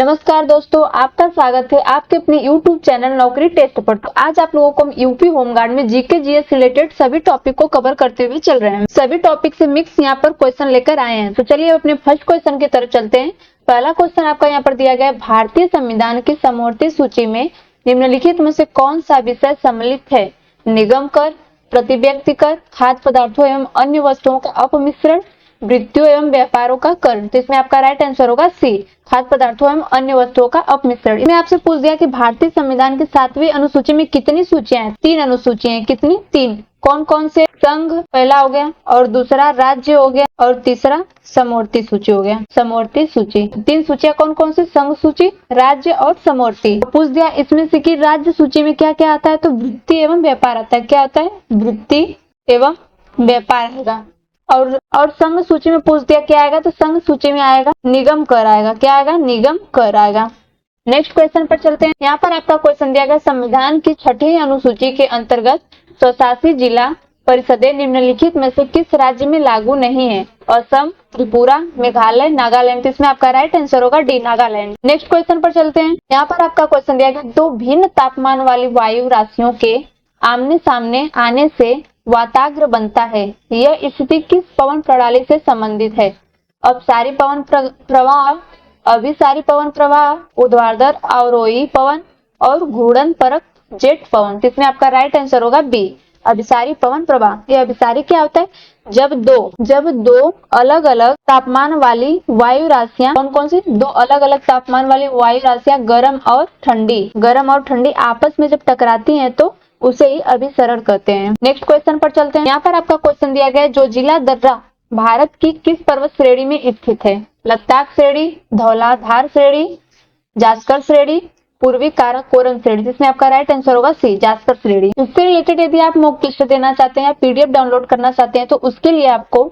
नमस्कार दोस्तों, आपका स्वागत है आपके अपने YouTube चैनल नौकरी टेस्ट पर। तो आज आप लोगों को हम यूपी होमगार्ड में जीके जीएस रिलेटेड सभी टॉपिक को कवर करते हुए चल रहे हैं। सभी टॉपिक से मिक्स यहाँ पर क्वेश्चन लेकर आए हैं। तो चलिए अपने फर्स्ट क्वेश्चन की तरफ चलते हैं। पहला क्वेश्चन आपका यहाँ पर दिया गया है, भारतीय संविधान की समवर्ती सूची में निम्नलिखित में से कौन सा विषय सम्मिलित है? निगम कर, प्रतिव्यक्ति कर, खाद्य पदार्थों एवं अन्य वस्तुओं का अपमिश्रण, वृत्तियों एवं व्यापारों का कर। तो इसमें आपका राइट आंसर होगा सी, खाद्य पदार्थों एवं अन्य वस्तुओं का अपमिश्रण। इसमें आपसे पूछ दिया कि भारतीय संविधान की 7वीं अनुसूची में कितनी सूचियां हैं? 3 अनुसूचियां हैं। कितनी? 3। कौन कौन से? संघ पहला हो गया, और दूसरा राज्य हो गया, और तीसरा समवर्ती सूची हो गया। समवर्ती सूची 3 सूचियां कौन कौन सी? संघ सूची, राज्य और समवर्ती। पूछ दिया इसमें से कि राज्य सूची में क्या क्या आता है? तो वृत्ति एवं व्यापार आता है। क्या आता है? वृत्ति एवं व्यापार आएगा। और संघ सूची में पूछ दिया क्या आएगा? तो संघ सूची में आएगा निगम कर आएगा। क्या आएगा? निगम कर आएगा। नेक्स्ट क्वेश्चन पर चलते हैं। यहाँ पर आपका क्वेश्चन दिया गया, संविधान की 6ठी अनुसूची के अंतर्गत स्वशासी जिला परिषदें निम्नलिखित में से किस राज्य में लागू नहीं है? असम, त्रिपुरा, मेघालय, नागालैंड। इसमें आपका राइट आंसर होगा डी, नागालैंड। नेक्स्ट क्वेश्चन पर चलते हैं। यहाँ पर आपका क्वेश्चन दिया गया, 2 भिन्न तापमान वाली वायु राशियों के आमने सामने आने से वाताग्र बनता है। यह स्थिति किस पवन प्रणाली से संबंधित है? अपसारी पवन प्रवाह, अभिसारी पवन प्रवाह, ऊर्ध्वाधर अवरोही पवन और घूर्णन परक जेट पवन। इसमें आपका राइट आंसर होगा बी, अभिसारी पवन प्रवाह। ये अभिसारी क्या होता है? जब दो अलग अलग तापमान वाली वायु राशियां, कौन कौन सी? 2 अलग अलग तापमान वाली वायु राशियां गरम और ठंडी आपस में जब टकराती हैं तो उसे ही अभिसरण कहते हैं। नेक्स्ट क्वेश्चन पर चलते हैं। यहाँ पर आपका क्वेश्चन दिया गया है, जो जिला दर्रा भारत की किस पर्वत श्रेणी में स्थित है? लद्दाख श्रेणी, धौलाधार श्रेणी, जास्कर श्रेणी, पूर्वी काराकोरम श्रेणी। जिसमें आपका राइट आंसर होगा सी, जास्कर श्रेणी। इससे रिलेटेड यदि आप मॉक टेस्ट देना चाहते हैं, पीडीएफ डाउनलोड करना चाहते हैं, तो उसके लिए आपको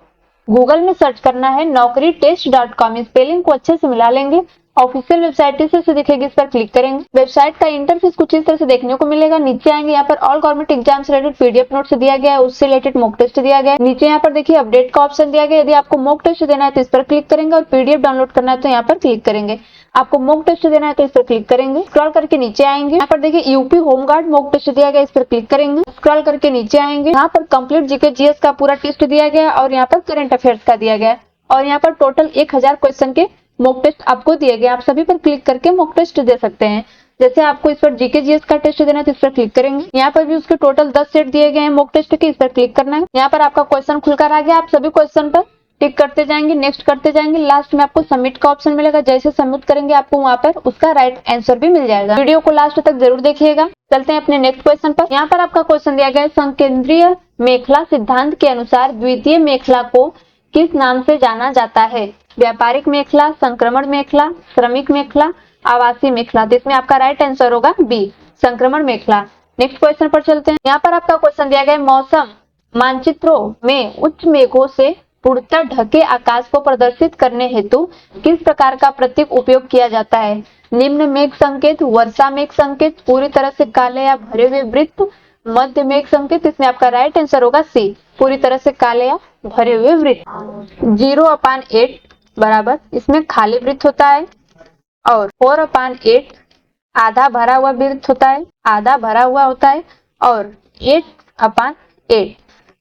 गूगल में सर्च करना है naukritest.com। स्पेलिंग को अच्छे से मिला लेंगे। ऑफिशियल वेबसाइट से दिखेगी, इस पर क्लिक करेंगे। वेबसाइट का इंटरफेस कुछ इस तरह से देखने को मिलेगा। नीचे आएंगे, यहाँ पर ऑल गवर्नमेंट एग्जाम से रिलेटेड पीडीएफ नोट्स दिया गया है, उससे रिलेटेड मॉक टेस्ट दिया गया है। नीचे यहाँ पर देखिए अपडेट का ऑप्शन दिया गया है। यदि आपको मॉक टेस्ट देना है तो इस पर क्लिक करेंगे, और पीडीएफ डाउनलोड करना है तो यहाँ पर क्लिक करेंगे। आपको मॉक टेस्ट देना है तो इस पर क्लिक करेंगे। स्क्रॉल करके नीचे आएंगे, यहाँ पर देखिए यूपी होमगार्ड मॉक टेस्ट दिया गया, इस पर क्लिक करेंगे। स्क्रॉल करके नीचे आएंगे, यहाँ पर कंप्लीट जीके जीएस का पूरा टेस्ट दिया गया, और यहाँ पर करंट अफेयर्स का दिया गया, और यहाँ पर टोटल 1000 क्वेश्चन के मॉक टेस्ट आपको दिए गए। आप सभी पर क्लिक करके मॉक टेस्ट दे सकते हैं। जैसे आपको इस पर जीके जीएस का टेस्ट देना है तो इस पर क्लिक करेंगे। यहाँ पर भी उसके टोटल 10 सेट दिए गए हैं मॉक टेस्ट के, इस पर क्लिक करना है। यहाँ पर आपका क्वेश्चन खुलकर आ गया। आप सभी क्वेश्चन पर टिक करते जाएंगे, नेक्स्ट करते जाएंगे। लास्ट में आपको सबमिट का ऑप्शन मिलेगा। जैसे सबमिट करेंगे आपको वहाँ पर उसका राइट आंसर भी मिल जाएगा। वीडियो को लास्ट तक जरूर देखिएगा। चलते हैं अपने नेक्स्ट क्वेश्चन पर। यहाँ पर आपका क्वेश्चन दिया गया है, संकेंद्रीय मेखला सिद्धांत के अनुसार द्वितीय मेखला को किस नाम से जाना जाता है? व्यापारिक मेखला, संक्रमण मेखला, श्रमिक मेखला, आवासीय मेखला। इसमें आपका राइट आंसर होगा बी, संक्रमण मेखला। नेक्स्ट क्वेश्चन पर चलते हैं। यहाँ पर आपका क्वेश्चन दिया गया है, मौसम मानचित्रों में उच्च मेघों से पूर्णतः ढके आकाश को प्रदर्शित करने हेतु किस प्रकार का प्रतीक उपयोग किया जाता है? निम्न मेघ संकेत, वर्षा मेघ संकेत, पूरी तरह से काले या भरे हुए वृत्त, मध्य मेघ संकेत। इसमें आपका राइट आंसर होगा सी, पूरी तरह से काले या भरे हुए वृत्त। 0/8 बराबर इसमें खाली वृत्त होता है, और 4/8 आधा भरा हुआ वृत्त होता है, आधा भरा हुआ होता है, और 8/8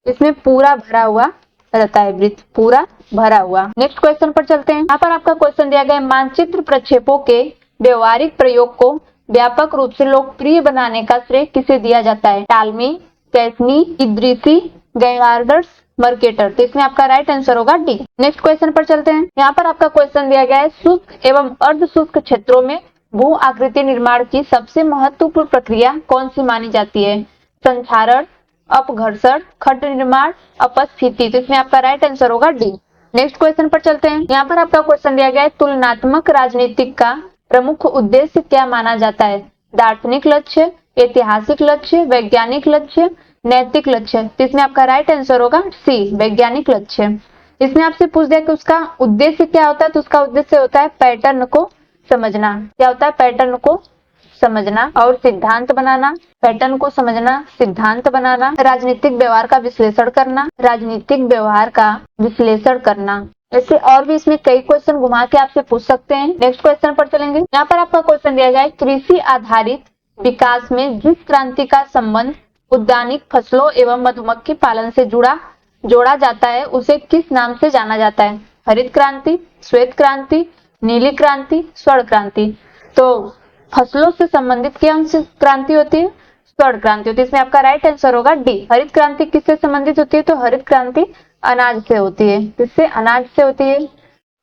इसमें पूरा भरा हुआ रहता है, वृत्त पूरा भरा हुआ। नेक्स्ट क्वेश्चन पर चलते हैं। यहाँ पर आपका क्वेश्चन दिया गया है, मानचित्र प्रक्षेपों के व्यवहारिक प्रयोग को व्यापक रूप से लोकप्रिय बनाने का श्रेय किसे दिया जाता है? टाल्मी, कैसनी, इद्रिसी, गैयार्डर्स, मर्केटर। तो इसमें आपका राइट आंसर होगा डी। नेक्स्ट क्वेश्चन पर चलते हैं। यहाँ पर आपका क्वेश्चन दिया गया है, शुष्क एवं अर्ध शुष्क क्षेत्रों में भू आकृति निर्माण की सबसे महत्वपूर्ण प्रक्रिया कौन सी मानी जाती है? संक्षारण, अपघर्षण, खड्ड निर्माण, अपस्फीति। तो इसमें आपका राइट आंसर होगा डी। नेक्स्ट क्वेश्चन पर चलते हैं। यहाँ पर आपका क्वेश्चन दिया गया है, तुलनात्मक राजनीतिक का प्रमुख उद्देश्य क्या माना जाता है? दार्शनिक लक्ष्य, ऐतिहासिक लक्ष्य, वैज्ञानिक लक्ष्य, नैतिक लक्ष्य। तो इसमें आपका राइट आंसर होगा सी, वैज्ञानिक लक्ष्य। इसमें आपसे पूछ दिया कि उसका उद्देश्य क्या होता है, तो उसका उद्देश्य होता है पैटर्न को समझना। क्या होता है? पैटर्न को समझना और सिद्धांत बनाना। पैटर्न को समझना, सिद्धांत बनाना, राजनीतिक व्यवहार का विश्लेषण करना, राजनीतिक व्यवहार का विश्लेषण करना। ऐसे और भी इसमें कई क्वेश्चन घुमा के आपसे पूछ सकते हैं। नेक्स्ट क्वेश्चन पर चलेंगे। यहाँ पर आपका क्वेश्चन दिया गया है, कृषि आधारित विकास में जिस क्रांति का संबंध उद्यानिक फसलों एवं मधुमक्खी पालन से जोड़ा जाता है उसे किस नाम से जाना जाता है? हरित क्रांति, श्वेत क्रांति, नीली क्रांति, स्वर्ण क्रांति। तो फसलों से संबंधित कौन सी क्रांति होती है? स्वर्ण क्रांति होती है। इसमें आपका राइट आंसर होगा डी। हरित क्रांति किससे संबंधित होती है? तो हरित क्रांति अनाज से होती है। किससे? अनाज से होती है।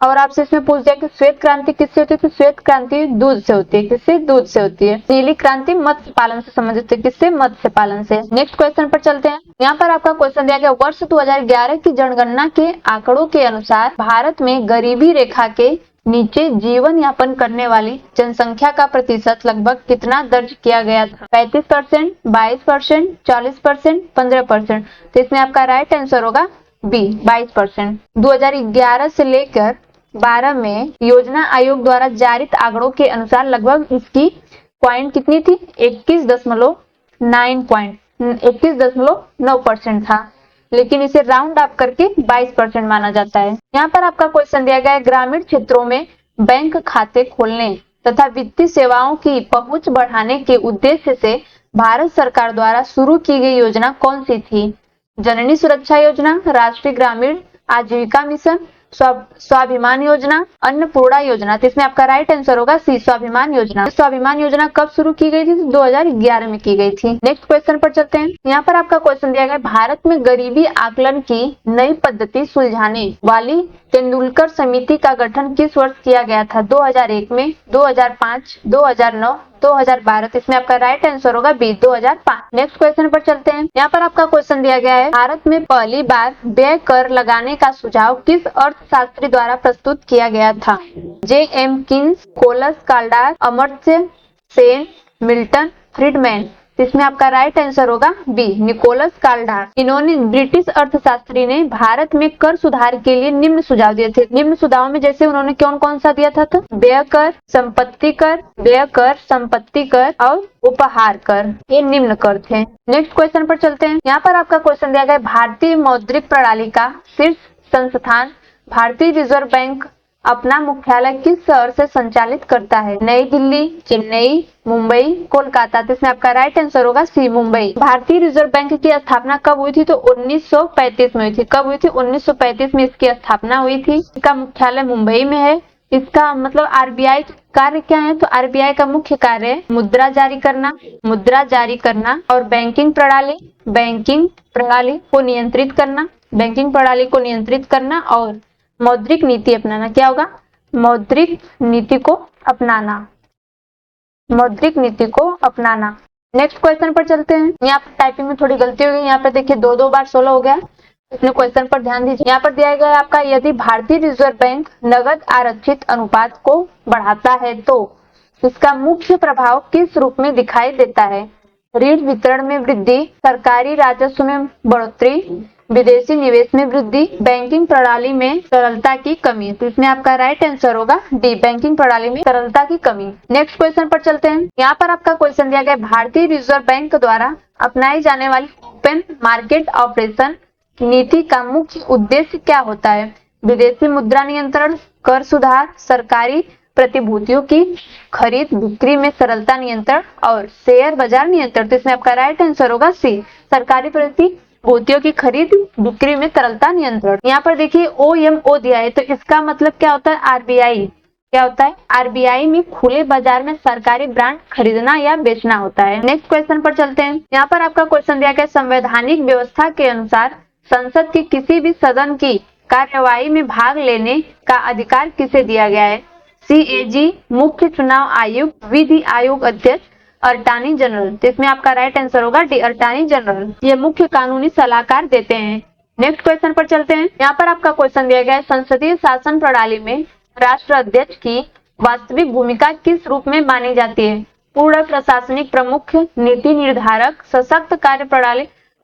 और आपसे इसमें पूछ दिया कि श्वेत क्रांति किससे होती है? तो श्वेत क्रांति दूध से होती है। किससे? दूध से होती है। नीली क्रांति मत्स्य पालन से संबंधित है। किससे? मत्स्य पालन से। नेक्स्ट क्वेश्चन पर चलते हैं। यहाँ पर आपका क्वेश्चन दिया गया, वर्ष 2011 की जनगणना के आंकड़ों के अनुसार भारत में गरीबी रेखा के नीचे जीवन यापन करने वाली जनसंख्या का प्रतिशत लगभग कितना दर्ज किया गया था? 35%, 22%, 40%, 15%। तो इसमें आपका राइट आंसर होगा बी, 22%। 2011 से लेकर 12 में योजना आयोग द्वारा जारी आंकड़ों के अनुसार लगभग इसकी पॉइंट कितनी थी? 21.9% था, लेकिन इसे राउंड अप करके 22% माना जाता है। यहाँ पर आपका क्वेश्चन दिया गया है, ग्रामीण क्षेत्रों में बैंक खाते खोलने तथा वित्तीय सेवाओं की पहुंच बढ़ाने के उद्देश्य से भारत सरकार द्वारा शुरू की गई योजना कौन सी थी? जननी सुरक्षा योजना, राष्ट्रीय ग्रामीण आजीविका मिशन, स्वाभिमान योजना, अन्नपूर्णा योजना। तो इसमें आपका राइट आंसर होगा सी, स्वाभिमान योजना। स्वाभिमान योजना कब शुरू की गई थी? 2011 में की गई थी। नेक्स्ट क्वेश्चन पर चलते हैं। यहाँ पर आपका क्वेश्चन दिया गया, भारत में गरीबी आकलन की नई पद्धति सुलझाने वाली तेंदुलकर समिति का गठन किस वर्ष किया गया था? 2001 में, 2005, 2009, 2012। इसमें आपका राइट आंसर होगा बी, 2005। नेक्स्ट क्वेश्चन पर चलते हैं। यहाँ पर आपका क्वेश्चन दिया गया है, भारत में पहली बार व्यय कर लगाने का सुझाव किस अर्थशास्त्री द्वारा प्रस्तुत किया गया था? J.M. Keynes, Nicholas Kaldor, Amartya Sen, Milton Friedman. इसमें आपका राइट आंसर होगा बी, निकोलस काल्डार। इन्होंने ब्रिटिश अर्थशास्त्री ने भारत में कर सुधार के लिए निम्न सुझाव दिए थे। निम्न सुझाव में जैसे उन्होंने कौन सा दिया था? तो व्यय कर, संपत्ति कर और उपहार कर, ये निम्न कर थे। नेक्स्ट क्वेश्चन पर चलते हैं। यहाँ पर आपका क्वेश्चन दिया गया, भारतीय मौद्रिक प्रणाली का शीर्ष संस्थान भारतीय रिजर्व बैंक अपना मुख्यालय किस शहर से संचालित करता है? नई दिल्ली, चेन्नई, मुंबई, कोलकाता। तो इसमें आपका राइट आंसर होगा सी, मुंबई। भारतीय रिजर्व बैंक की स्थापना कब हुई थी? तो 1935 में हुई थी। कब हुई थी? 1935 में इसकी स्थापना हुई थी। इसका मुख्यालय मुंबई में है। इसका मतलब आरबीआई कार्य क्या है? तो आरबीआई का मुख्य कार्य है मुद्रा जारी करना और बैंकिंग प्रणाली को नियंत्रित करना और मौद्रिक नीति अपनाना। क्या होगा? मौद्रिक नीति को अपनाना। नेक्स्ट क्वेश्चन पर चलते हैं। यहाँ पर टाइपिंग में थोड़ी गलती हो गई। यहाँ पर देखिए 2 बार 16 हो गया। इसमें क्वेश्चन पर ध्यान दीजिए। यहाँ पर दिया गया है आपका, यदि भारतीय रिजर्व बैंक नगद आरक्षित अनुपात को बढ़ाता है तो इसका मुख्य प्रभाव किस रूप में दिखाई देता है? ऋण वितरण में वृद्धि, सरकारी राजस्व में बढ़ोतरी, विदेशी निवेश में वृद्धि, बैंकिंग प्रणाली में तरलता की कमी। तो इसमें आपका राइट आंसर होगा डी, बैंकिंग प्रणाली में तरलता की कमी। नेक्स्ट क्वेश्चन पर चलते हैं। यहाँ पर आपका क्वेश्चन दिया गया, भारतीय रिजर्व बैंक द्वारा अपनाई जाने वाली ओपन मार्केट ऑपरेशन नीति का मुख्य उद्देश्य क्या होता है? विदेशी मुद्रा नियंत्रण, कर सुधार, सरकारी प्रतिभूतियों की खरीद बिक्री में सरलता नियंत्रण और शेयर बाजार नियंत्रण। तो इसमें आपका राइट आंसर होगा सी, सरकारी प्रतिभूतियों की खरीद बिक्री में तरलता नियंत्रण। यहाँ पर देखिए OMO दिया है, तो इसका मतलब क्या होता है? आरबीआई। क्या होता है? आरबीआई में खुले बाजार में सरकारी बांड खरीदना या बेचना होता है। नेक्स्ट क्वेश्चन पर चलते हैं। यहाँ पर आपका क्वेश्चन दिया गया, संवैधानिक व्यवस्था के अनुसार संसद के किसी भी सदन की कार्यवाही में भाग लेने का अधिकार किसे दिया गया है? CAG, मुख्य चुनाव आयुक्त, विधि आयोग अध्यक्ष, अटॉर्नी जनरल। तो इसमें आपका राइट आंसर होगा डी, अटॉर्नी जनरल। ये मुख्य कानूनी सलाहकार देते हैं। नेक्स्ट क्वेश्चन पर चलते हैं। यहाँ पर आपका क्वेश्चन दिया गया है, संसदीय शासन प्रणाली में राष्ट्र अध्यक्ष की वास्तविक भूमिका किस रूप में मानी जाती है? पूर्ण प्रशासनिक प्रमुख, नीति निर्धारक, सशक्त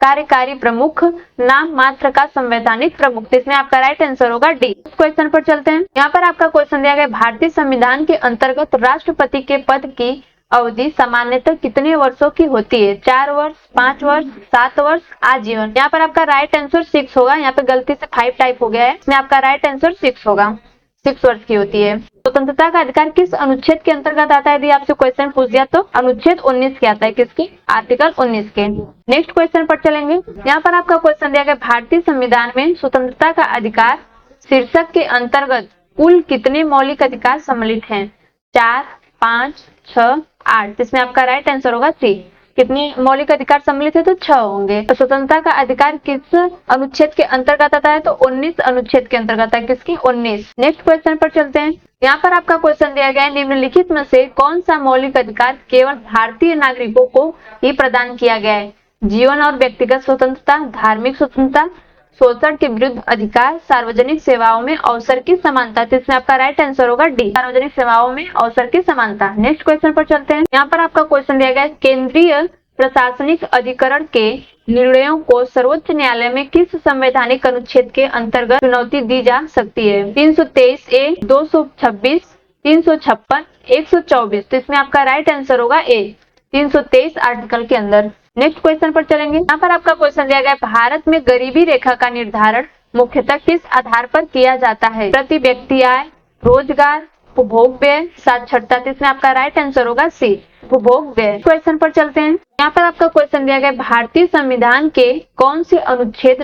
कार्यकारी प्रमुख, नाम मात्र का संवैधानिक प्रमुख। इसमें आपका राइट आंसर होगा डी। क्वेश्चन पर चलते हैं। यहाँ पर आपका क्वेश्चन दिया गया, भारतीय संविधान के अंतर्गत राष्ट्रपति के पद की अवधि सामान्यतः कितने वर्षों की होती है? 4 वर्ष, 5 वर्ष, 7 वर्ष, आजीवन। यहाँ पर आपका राइट आंसर 6 होगा। यहाँ पे गलती से 5 टाइप हो गया है, इसमें आपका राइट आंसर 6 होगा। 6 वर्ष की होती है। स्वतंत्रता का अधिकार किस अनुच्छेद के अंतर्गत आता है? यदि आपसे क्वेश्चन पूछ दिया तो अनुच्छेद 19 के आता है। किसकी? आर्टिकल 19 के। नेक्स्ट क्वेश्चन पर चलेंगे। यहाँ पर आपका क्वेश्चन दिया गया, भारतीय संविधान में स्वतंत्रता का अधिकार शीर्षक के अंतर्गत कुल कितने मौलिक अधिकार सम्मिलित हैं? 4, 5, 6, 8। इसमें आपका राइट आंसर होगा सी। कितने मौलिक अधिकार सम्मिलित है? तो 6 होंगे। तो स्वतंत्रता का अधिकार किस अनुच्छेद के अंतर्गत आता है? तो 19 अनुच्छेद के अंतर्गत है। किसकी? 19। नेक्स्ट क्वेश्चन पर चलते हैं। यहाँ पर आपका क्वेश्चन दिया गया है, निम्नलिखित में से कौन सा मौलिक अधिकार केवल भारतीय नागरिकों को ही प्रदान किया गया है? जीवन और व्यक्तिगत स्वतंत्रता, धार्मिक स्वतंत्रता, शोषण के विरुद्ध अधिकार, सार्वजनिक सेवाओं में अवसर की समानता। तो इसमें आपका राइट आंसर होगा डी, सार्वजनिक सेवाओं में अवसर की समानता। नेक्स्ट क्वेश्चन पर चलते हैं। यहाँ पर आपका क्वेश्चन दिया गया है, केंद्रीय प्रशासनिक अधिकरण के निर्णयों को सर्वोच्च न्यायालय में किस संवैधानिक अनुच्छेद के अंतर्गत चुनौती दी जा सकती है? 323 ए, 226, 356, 124। तो इसमें आपका राइट आंसर होगा ए, 323 आर्टिकल के अंदर। नेक्स्ट क्वेश्चन पर चलेंगे। यहाँ पर आपका क्वेश्चन दिया गया है, भारत में गरीबी रेखा का निर्धारण मुख्यतः किस आधार पर किया जाता है? प्रति व्यक्ति आय, रोजगार, उपभोग व्यय, साक्षरता। इसमें आपका राइट आंसर होगा सी, उपभोग व्यय। क्वेश्चन पर चलते हैं। यहाँ पर आपका क्वेश्चन दिया गया, भारतीय संविधान के कौन से अनुच्छेद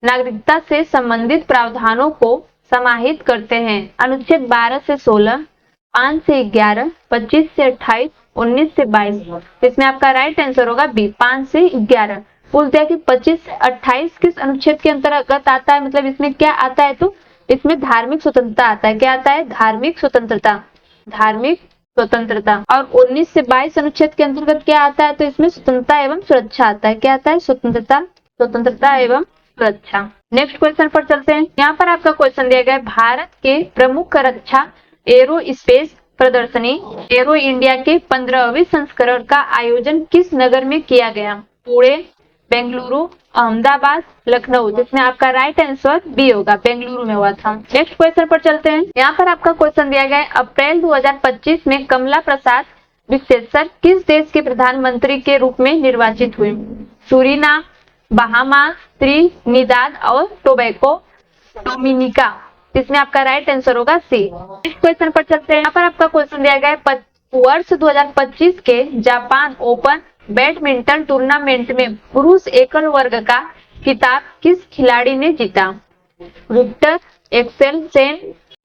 नागरिकता से संबंधित प्रावधानों को समाहित करते हैं? अनुच्छेद 12 से 16, 5 से 11, 25 से 28, 19 से 22। इसमें आपका राइट आंसर होगा बी, 5 से 11। पूछ दिया कि 25 से 28 किस अनुच्छेद के अंतर्गत आता है, मतलब इसमें क्या आता है? तो इसमें धार्मिक स्वतंत्रता आता है। क्या आता है? धार्मिक स्वतंत्रता, धार्मिक स्वतंत्रता। और 19 से 22 अनुच्छेद के अंतर्गत क्या आता है? तो इसमें स्वतंत्रता एवं सुरक्षा आता है। क्या आता है? स्वतंत्रता एवं सुरक्षा। नेक्स्ट क्वेश्चन पर चलते हैं। यहाँ पर आपका क्वेश्चन दिया गया है, भारत के प्रमुख रक्षा एरो स्पेस प्रदर्शनी एरो इंडिया के 15वें संस्करण का आयोजन किस नगर में किया गया? पुणे, बेंगलुरु, अहमदाबाद, लखनऊ। जिसमें आपका राइट आंसर बी होगा, बेंगलुरु में हुआ था। नेक्स्ट क्वेश्चन पर चलते हैं। यहाँ पर आपका क्वेश्चन दिया गया है, अप्रैल 2025 में कमला प्रसाद विश्वेश्वर किस देश के प्रधानमंत्री के रूप में निर्वाचित हुए? सूरीनाम, बहामास, त्रिनिदाद और टोबैगो, डोमिनिका। इसमें आपका राइट आंसर होगा सी। नेक्स्ट क्वेश्चन पर चलते हैं। यहाँ पर आपका क्वेश्चन दिया गया है, वर्ष 2025 के जापान ओपन बैडमिंटन टूर्नामेंट में पुरुष एकल वर्ग का खिताब किस खिलाड़ी ने जीता? विक्टर, एक्सेल सेन,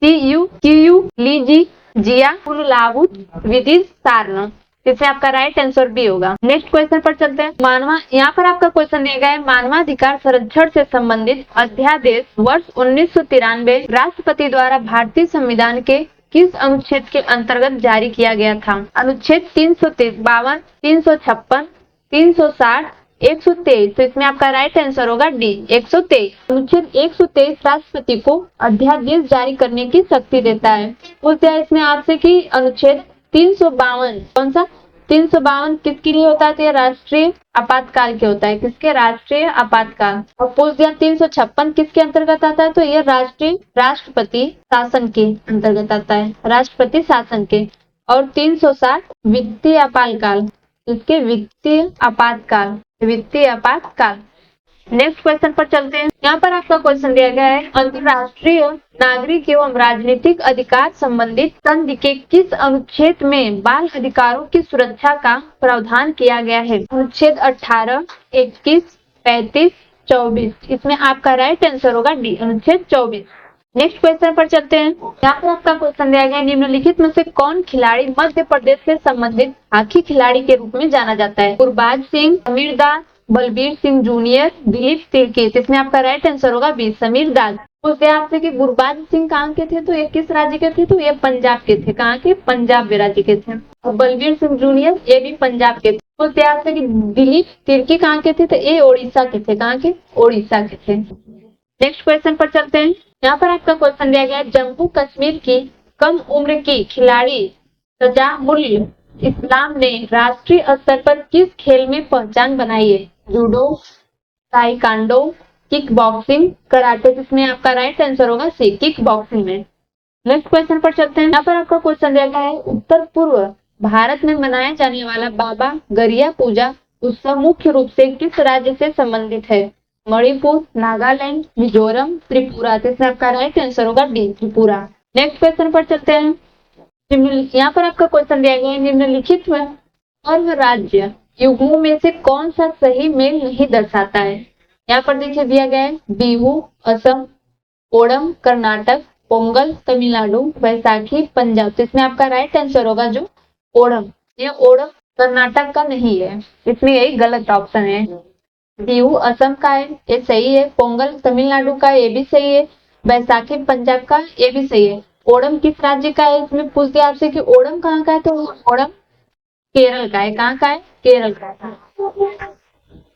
कियू लीजी, जिया कुललावुत, विदिश सारन। इसमें आपका राइट आंसर बी होगा। नेक्स्ट क्वेश्चन पर चलते हैं। यहाँ पर आपका क्वेश्चन दिया गया है, मानवाधिकार संरक्षण से संबंधित अध्यादेश वर्ष 1993 राष्ट्रपति द्वारा भारतीय संविधान के किस अनुच्छेद के अंतर्गत जारी किया गया था? अनुच्छेद 353, 356, 360, 123। तो इसमें आपका राइट आंसर होगा डी, 123। अनुच्छेद 123 राष्ट्रपति को अध्यादेश जारी करने की शक्ति देता है। बोलते हैं इसमें आपसे कि अनुच्छेद 352 कौन सा? 352 किसके लिए होता है? तो राष्ट्रीय आपातकाल के होता है। किसके? राष्ट्रीय आपातकाल। और पूछ दिया 356 किसके अंतर्गत आता है? तो ये राष्ट्रपति शासन के अंतर्गत आता है, राष्ट्रपति शासन के। और 360 वित्तीय आपातकाल, इसके वित्तीय आपातकाल। नेक्स्ट क्वेश्चन पर चलते हैं। यहाँ पर आपका क्वेश्चन दिया गया है, अंतर्राष्ट्रीय नागरिक एवं राजनीतिक अधिकार संबंधित संधि के किस अनुच्छेद में बाल अधिकारों की सुरक्षा का प्रावधान किया गया है? अनुच्छेद 18, 21, 35, 24। इसमें आपका राइट आंसर होगा डी, अनुच्छेद 24। नेक्स्ट क्वेश्चन पर चलते हैं। यहाँ पर आपका क्वेश्चन दिया गया है, निम्नलिखित में से कौन खिलाड़ी मध्य प्रदेश से संबंधित हॉकी खिलाड़ी के रूप में जाना जाता है? गुरबाज सिंह, समीर दास, बलबीर सिंह जूनियर, दिलीप तिर्की। इसमें आपका राइट आंसर होगा बी, समीर दास। पूछते हैं आपसे कि गुरबाज सिंह कहाँ के थे? तो ये किस राज्य के थे? तो ये पंजाब के थे। कहाँ के? पंजाब राज्य के थे। और बलबीर सिंह जूनियर ये भी पंजाब के थे। पूछते हैं आपसे कि दिलीप तिर्की कहाँ के थे? तो ये ओडिशा के थे। कहाँ के? ओडिशा के थे। नेक्स्ट क्वेश्चन पर चलते हैं। यहाँ पर आपका क्वेश्चन दिया गया है, जम्मू कश्मीर की कम उम्र की खिलाड़ी तजामुल इस्लाम ने राष्ट्रीय स्तर पर किस खेल में पहचान बनाई है? Judo, taekwondo, kick boxing, karate. जिसमें आपका राइट आंसर होगा सी, किक बॉक्सिंग में। नेक्स्ट क्वेश्चन पर चलते हैं। यहाँ पर आपका क्वेश्चन दिया गया है, उत्तर पूर्व भारत में मनाया जाने वाला बाबा गरिया पूजा उत्सव मुख्य रूप से किस राज्य से संबंधित है? मणिपुर, नागालैंड, मिजोरम, त्रिपुरा। तो इसमें आपका राइट आंसर होगा डी, त्रिपुरा। नेक्स्ट क्वेश्चन पर चलते हैं। यहाँ पर आपका क्वेश्चन दिया गया है, निम्नलिखित में पर्व राज्य युग्मों में से कौन सा सही मेल नहीं दर्शाता है? यहाँ पर देखिए दिया गया है, बिहू असम, ओणम कर्नाटक, पोंगल तमिलनाडु, बैसाखी पंजाब। तो इसमें आपका राइट आंसर होगा जो ओणम। ये ओणम कर्नाटक का नहीं है, इसमें यही गलत ऑप्शन है। बिहू असम का है, ये सही है। पोंगल तमिलनाडु का, ये भी सही है। बैसाखी पंजाब का, ये भी सही है। ओणम किस राज्य का है? इसमें पूछ दिया आपसे कि ओणम कहाँ का है, तो ओणम केरल का है। कहाँ का है? केरल का है।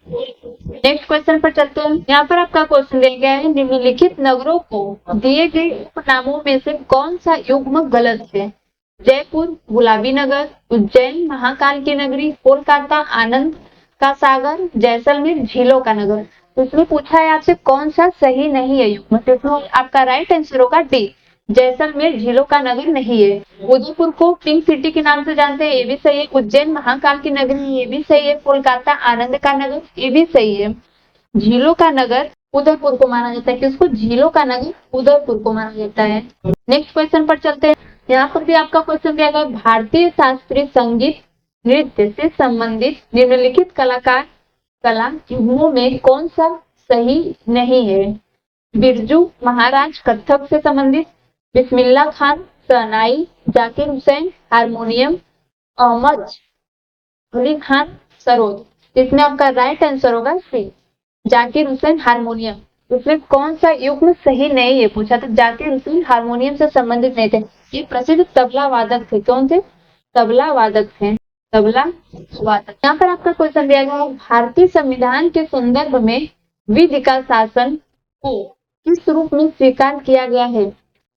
नेक्स्ट क्वेश्चन पर चलते हैं। यहाँ पर आपका क्वेश्चन दिया गया है, निम्नलिखित नगरों को दिए गए उपनामों में से कौन सा युग्म गलत है? जयपुर गुलाबी नगर, उज्जैन महाकाल की नगरी, कोलकाता आनंद का सागर, जैसलमेर झीलों का नगर। तो इसमें पूछा है आपसे कौन सा सही नहीं है युग्म, तो इसमें आपका राइट आंसर होगा डी, जैसलमेर झीलों का नगर नहीं है। उदयपुर को पिंक सिटी के नाम से जानते हैं, ये भी सही है। उज्जैन महाकाल की नगरी, ये भी सही है। कोलकाता आनंद का नगर, ये भी सही है। झीलों का नगर उदयपुर को माना जाता है, किसको? झीलों का नगर उदयपुर को माना जाता है। नेक्स्ट क्वेश्चन पर चलते हैं। यहाँ पर भी आपका क्वेश्चन दिया गया, भारतीय शास्त्रीय संगीत नृत्य से संबंधित निम्नलिखित कलाकार कला युग्मों में कौन सा सही नहीं है? बिरजू महाराज कथक से संबंधित, बिस्मिल्ला खान शहनाई, जाकिर हुसैन हारमोनियम, अहमद अली खान सरोद। इसमें आपका राइट आंसर होगा सी, जाकिर हुसैन हारमोनियम। इसमें कौन सा युग्म सही नहीं है पूछा, तो जाकिर हुसैन हारमोनियम से संबंधित नहीं थे। ये प्रसिद्ध तबला वादक थे। कौन थे? तबला वादक थे, तबला वादक। यहाँ पर आपका क्वेश्चन दिया गया है, भारतीय संविधान के संदर्भ में विधि का शासन को किस रूप में स्वीकार किया गया है?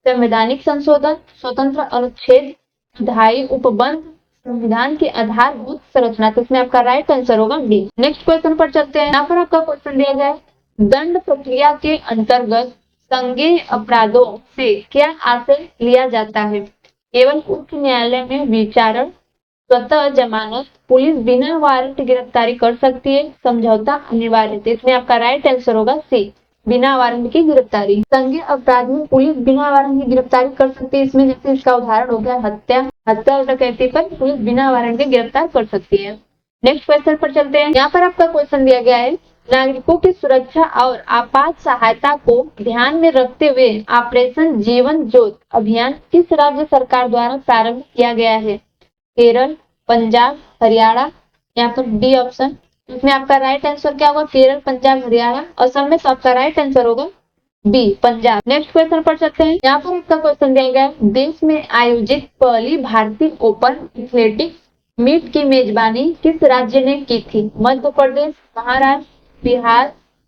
संवैधानिक संशोधन, स्वतंत्र अनुच्छेद, ढाई उपबंध, संविधान की आधारभूत संरचना। तो इसमें आपका राइट आंसर होगा डी। नेक्स्ट क्वेश्चन पर चलते हैं। यहाँ पर आपका क्वेश्चन दिया गया है, दंड प्रक्रिया के अंतर्गत संज्ञेय अपराधों से क्या आशय लिया जाता है? केवल उच्च न्यायालय में विचारण, स्वतः जमानत, पुलिस बिना वारंट गिरफ्तारी कर सकती है, समझौता अनिवार्य। तो इसमें आपका राइट आंसर होगा सी, बिना वारंट की गिरफ्तारी। संज्ञेय अपराध में पुलिस बिना वारंट की गिरफ्तारी कर सकती है। इसमें जैसे इसका उदाहरण हो गया हत्या, हत्या और डकैती पर पुलिस बिना वारंट के गिरफ्तार कर सकती है। नेक्स्ट क्वेश्चन पर चलते हैं। यहाँ पर आपका क्वेश्चन दिया गया है, नागरिकों की सुरक्षा और आपात सहायता को ध्यान में रखते हुए ऑपरेशन जीवन ज्योति अभियान किस राज्य सरकार द्वारा प्रारंभ किया गया है? केरल, पंजाब, हरियाणा। यहाँ पर डी ऑप्शन। इसमें आपका राइट आंसर क्या होगा? केरल, पंजाब, हरियाणा। असम में तो आपका राइट आंसर होगा बी, पंजाब। नेक्स्ट क्वेश्चन पर चलते हैं। यहाँ पर आपका क्वेश्चन दिया गया है, देश में आयोजित पहली भारतीय ओपन एथलेटिक्स मीट की मेजबानी किस राज्य ने की थी? मध्य प्रदेश, महाराष्ट्र, बिहार,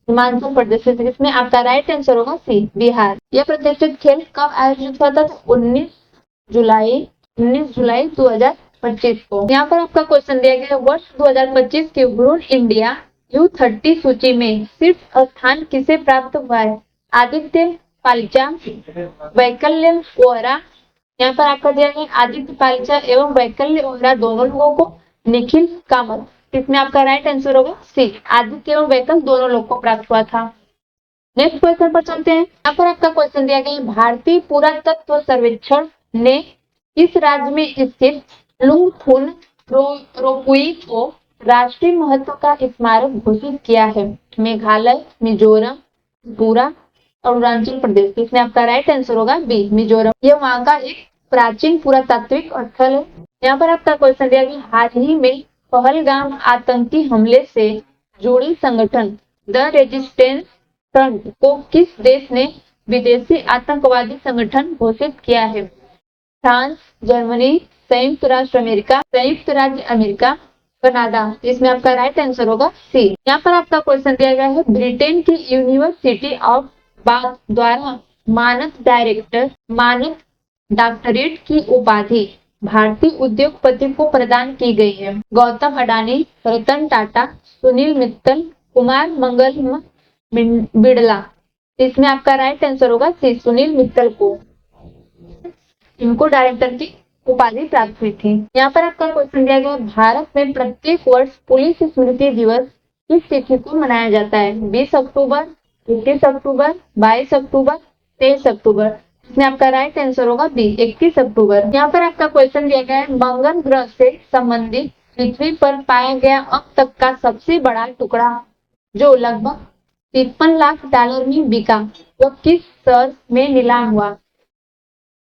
हिमाचल प्रदेश। इसमें आपका राइट आंसर होगा सी, बिहार। यह प्रतिष्ठित खेल कब आयोजित हुआ था? 19 जुलाई 2025 को। यहाँ पर आपका क्वेश्चन दिया गया है, वर्ष 2025 के ब्रून इंडिया U30 सूची में शीर्ष स्थान किसे प्राप्त हुआ है? आदित्य पालिचा, वैकल्य वोहरा। यहाँ पर आपका दिया गया आदित्य पालिचा एवं वैकल्य वोहरा दोनों लोगों को, निखिल कामत। इसमें आपका राइट आंसर होगा सी, आदित्य एवं वैकल्य दोनों लोग को प्राप्त हुआ था। नेक्स्ट क्वेश्चन पर चलते हैं। यहाँ पर आपका क्वेश्चन दिया गया, भारतीय पुरातत्व सर्वेक्षण ने किस राज्य में स्थित लुंगथुन रोपुई को राष्ट्रीय महत्व का स्मारक घोषित किया है? मेघालय, मिजोरम, त्रिपुरा, अरुणाचल प्रदेश। इसमें आपका राइट आंसर होगा बी, मिजोरम। यह वहां का एक प्राचीन पुरातात्विक स्थल है। यहाँ पर आपका क्वेश्चन दिया गया, हाल ही में पहलगाम आतंकी हमले से जुड़ी संगठन द रेजिस्टेंस फ्रंट को किस देश ने विदेशी आतंकवादी संगठन घोषित किया है? फ्रांस, जर्मनी, संयुक्त राष्ट्र अमेरिका, संयुक्त राज्य अमेरिका, कनाडा। इसमें आपका राइट आंसर होगा सी। यहाँ पर आपका क्वेश्चन दिया गया है, ब्रिटेन की यूनिवर्सिटी ऑफ बाथ द्वारा मानद डायरेक्टर मानद डॉक्टरेट की उपाधि भारतीय उद्योगपति को प्रदान की गई है? गौतम अडानी, रतन टाटा, सुनील मित्तल, कुमार मंगलम बिड़ला। इसमें आपका राइट आंसर होगा सी, सुनील मित्तल को। इनको डायरेक्टर की उपाधि प्राप्त हुई थी। यहाँ पर आपका क्वेश्चन दिया गया, भारत में प्रत्येक वर्ष पुलिस स्मृति दिवस किस तिथि को मनाया जाता है? 20 अक्टूबर, 21 अक्टूबर, 22 अक्टूबर, 23 अक्टूबर। इसमें आपका राइट आंसर होगा बी, 31 अक्टूबर। यहाँ पर आपका क्वेश्चन दिया गया है, मंगल ग्रह से संबंधित पृथ्वी पर पाया गया अब तक का सबसे बड़ा टुकड़ा जो लगभग 53 लाख डॉलर में बिका, वो किस शहर में नीलाम हुआ?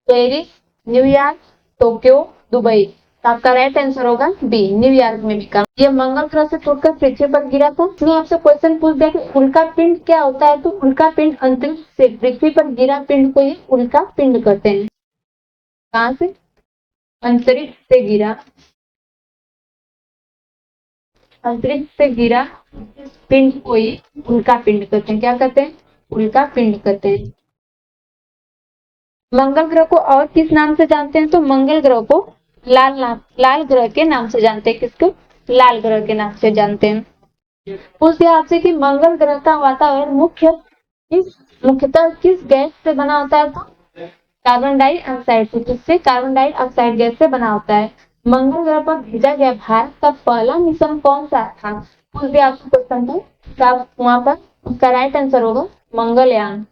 Paris, New York, Tokyo, Dubai. तो आपका राइट आंसर होगा बी, न्यूयॉर्क में बिका। ये मंगल ग्रह से टूटकर पृथ्वी पर गिरा था। इसमें आपसे क्वेश्चन पूछ दिया कि उल्का पिंड क्या होता है, तो उल्का पिंड अंतरिक्ष से पृथ्वी पर गिरा पिंड को ही उल्का पिंड कहते हैं। कहां से? अंतरिक्ष से गिरा, अंतरिक्ष से गिरा पिंड को ही उल्का पिंड कहते हैं। क्या कहते हैं? उल्का पिंड कहते हैं। मंगल ग्रह को और किस नाम से जानते हैं? तो मंगल ग्रह को लाल ग्रह के नाम से जानते हैं। किसको? लाल ग्रह के नाम से जानते हैं। पूछ दिया आपसे कि मंगल ग्रह का वातावरण मुख्यतः किस गैस से बना होता है? तो कार्बन डाइऑक्साइड से। किससे? कार्बन डाइऑक्साइड गैस से बना होता है। मंगल ग्रह पर भेजा गया भारत का पहला मिशन कौन सा था? पूछ दिया आपसे क्वेश्चन तो वहां पर उसका राइट आंसर होगा मंगलयान।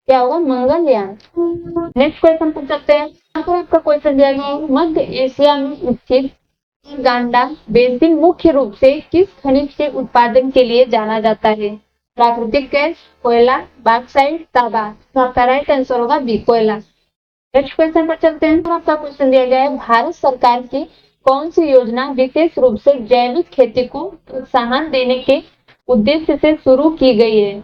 क्या होगा? मंगलयान। नेक्स्ट क्वेश्चन पर चलते हैं। यहाँ पर आपका क्वेश्चन दिया गया है, मध्य एशिया में स्थित गांडा बेसिन मुख्य रूप से किस खनिज के उत्पादन के लिए जाना जाता है? प्राकृतिक गैस, कोयला, बॉक्साइट, तांबा। तो आपका राइट आंसर होगा बी, कोयला। नेक्स्ट क्वेश्चन पर चलते हैं। आपका क्वेश्चन दिया गया है, भारत सरकार की कौन सी योजना विशेष रूप से जैविक खेती को प्रोत्साहन देने के उद्देश्य से शुरू की गई है?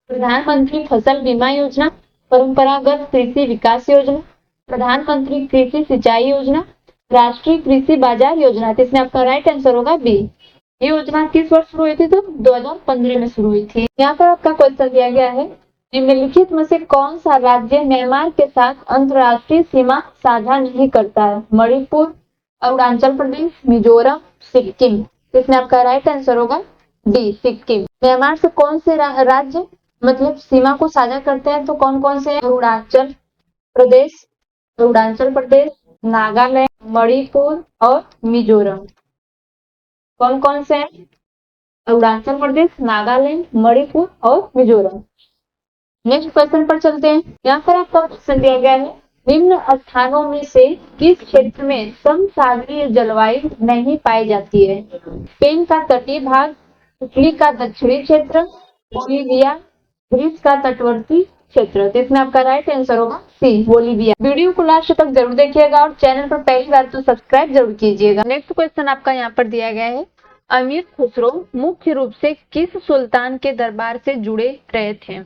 प्रधानमंत्री फसल बीमा योजना, परंपरागत कृषि विकास योजना, प्रधानमंत्री कृषि सिंचाई योजना, राष्ट्रीय कृषि बाजार योजना। तो इसमें आपका राइट आंसर होगा बी। ये योजना किस वर्ष शुरू हुई थी? तो 2015 में शुरू हुई थी। यहाँ पर आपका क्वेश्चन दिया गया है, निम्नलिखित में से कौन सा राज्य म्यांमार के साथ अंतर्राष्ट्रीय सीमा साझा नहीं करता है? मणिपुर, अरुणाचल प्रदेश, मिजोरम, सिक्किम। इसमें आपका राइट आंसर होगा डी, सिक्किम। म्यांमार से कौन से राज्य मतलब सीमा को साझा करते हैं? तो कौन कौन से? अरुणाचल प्रदेश, नागालैंड, मणिपुर और मिजोरम। कौन कौन से हैं? अरुणाचल प्रदेश, नागालैंड, मणिपुर और मिजोरम। नेक्स्ट क्वेश्चन पर चलते हैं। यहाँ पर आपका क्वेश्चन दिया गया है, निम्न स्थानों में से किस क्षेत्र में समसागरीय जलवायु नहीं पाई जाती है? स्पेन का तटीय भाग, इटली का दक्षिणी क्षेत्र, बोलिविया, ग्रीस का तटवर्ती क्षेत्र। तो इसमें आपका राइट आंसर होगा सी, बोलिविया। वीडियो को लास्ट तक जरूर देखिएगा और चैनल पर पहली बार तो सब्सक्राइब जरूर कीजिएगा। नेक्स्ट क्वेश्चन आपका यहाँ पर दिया गया है, अमीर खुसरो मुख्य रूप से किस सुल्तान के दरबार से जुड़े रहे थे?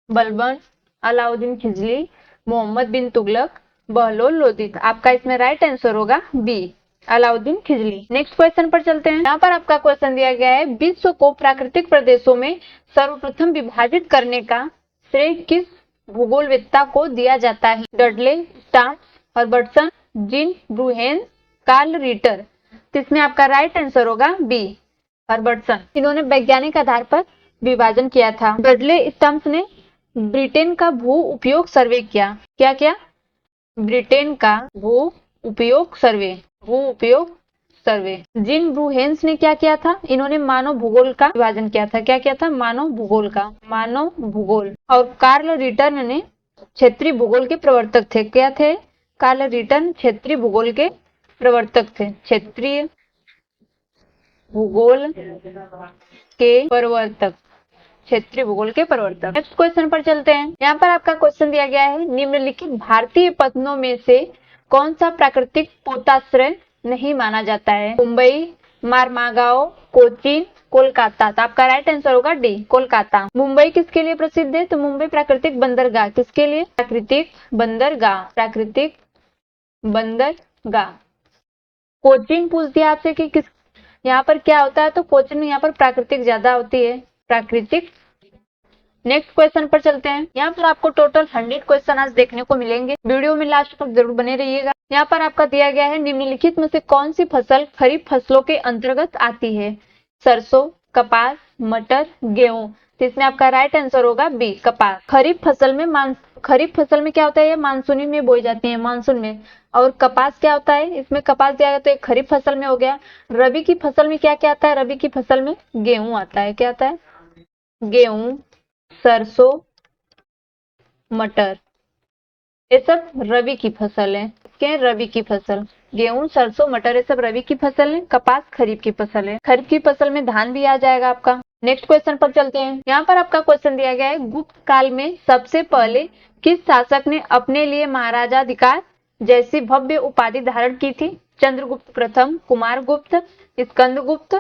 बलबन, अलाउद्दीन खिलजी, मोहम्मद बिन तुगलक, बहलोल लोदी। आपका इसमें राइट आंसर होगा B, Alauddin Khilji. Next question पर चलते हैं। यहाँ पर आपका क्वेश्चन दिया गया है, विश्व को प्राकृतिक प्रदेशों में सर्वप्रथम विभाजित करने का श्रेय किस भूगोलवेत्ता को दिया जाता है? Dudley, Stark, Herbertson, Jean Brunhes, Carl Ritter. तो इसमें आपका राइट आंसर होगा बी, हर्बर्टसन। इन्होंने वैज्ञानिक आधार पर विभाजन किया था। डडले स्टम्प्स ने ब्रिटेन का भू उपयोग सर्वे किया। क्या किया? ब्रिटेन का भू उपयोग सर्वे। जीन ब्रूहेन्स ने क्या किया था? इन्होंने मानव भूगोल का विभाजन किया था। क्या किया था? मानव भूगोल। और कार्ल रिटर्न ने क्षेत्रीय भूगोल के प्रवर्तक थे। क्या थे? कार्ल रिटर्न क्षेत्रीय भूगोल के प्रवर्तक थे। क्षेत्रीय भूगोल के प्रवर्तक। नेक्स्ट क्वेश्चन पर चलते हैं। यहाँ पर आपका क्वेश्चन दिया गया है, निम्नलिखित भारतीय पत्तनों में से कौन सा प्राकृतिक पोताश्रय नहीं माना जाता है? मुंबई, मारमागाओ, कोचीन, कोलकाता। तो आपका राइट आंसर होगा डी, कोलकाता। मुंबई किसके लिए प्रसिद्ध है? तो मुंबई प्राकृतिक बंदरगाह। किसके लिए? प्राकृतिक बंदरगाह। कोचीन पूछ दिया आपसे कि किस यहाँ पर क्या होता है? तो कोचीन में यहाँ पर प्राकृतिक ज्यादा होती है, प्राकृतिक। नेक्स्ट क्वेश्चन पर चलते हैं। यहाँ पर आपको टोटल 100 क्वेश्चन आज देखने को मिलेंगे। वीडियो में लास्ट तक जरूर बने रहिएगा। यहाँ पर आपका दिया गया है, निम्नलिखित में से कौन सी फसल खरीफ फसलों के अंतर्गत आती है? सरसों, कपास, मटर, गेहूं। तो इसमें आपका राइट आंसर होगा बी, कपास। खरीफ फसल में खरीफ फसल में क्या होता है, ये मानसूनी में बोई जाती है, मानसून में। और कपास क्या होता है, इसमें कपास दिया गया तो एक खरीफ फसल में हो गया। रबी की फसल में क्या क्या आता है, रबी की फसल में गेहूं आता है। क्या आता है, गेहूं, सरसों, मटर, ये सब रबी की फसल है। क्या है, रबी की फसल। गेहूं, सरसों, मटर, ये सब रबी की फसल है। कपास खरीफ की फसल है। खरीफ की फसल में धान भी आ जाएगा आपका। नेक्स्ट क्वेश्चन पर चलते हैं। यहाँ पर आपका क्वेश्चन दिया गया है, गुप्त काल में सबसे पहले किस शासक ने अपने लिए महाराजाधिकार जैसी भव्य उपाधि धारण की थी? चंद्रगुप्त प्रथम, कुमारगुप्त, स्कंदगुप्त,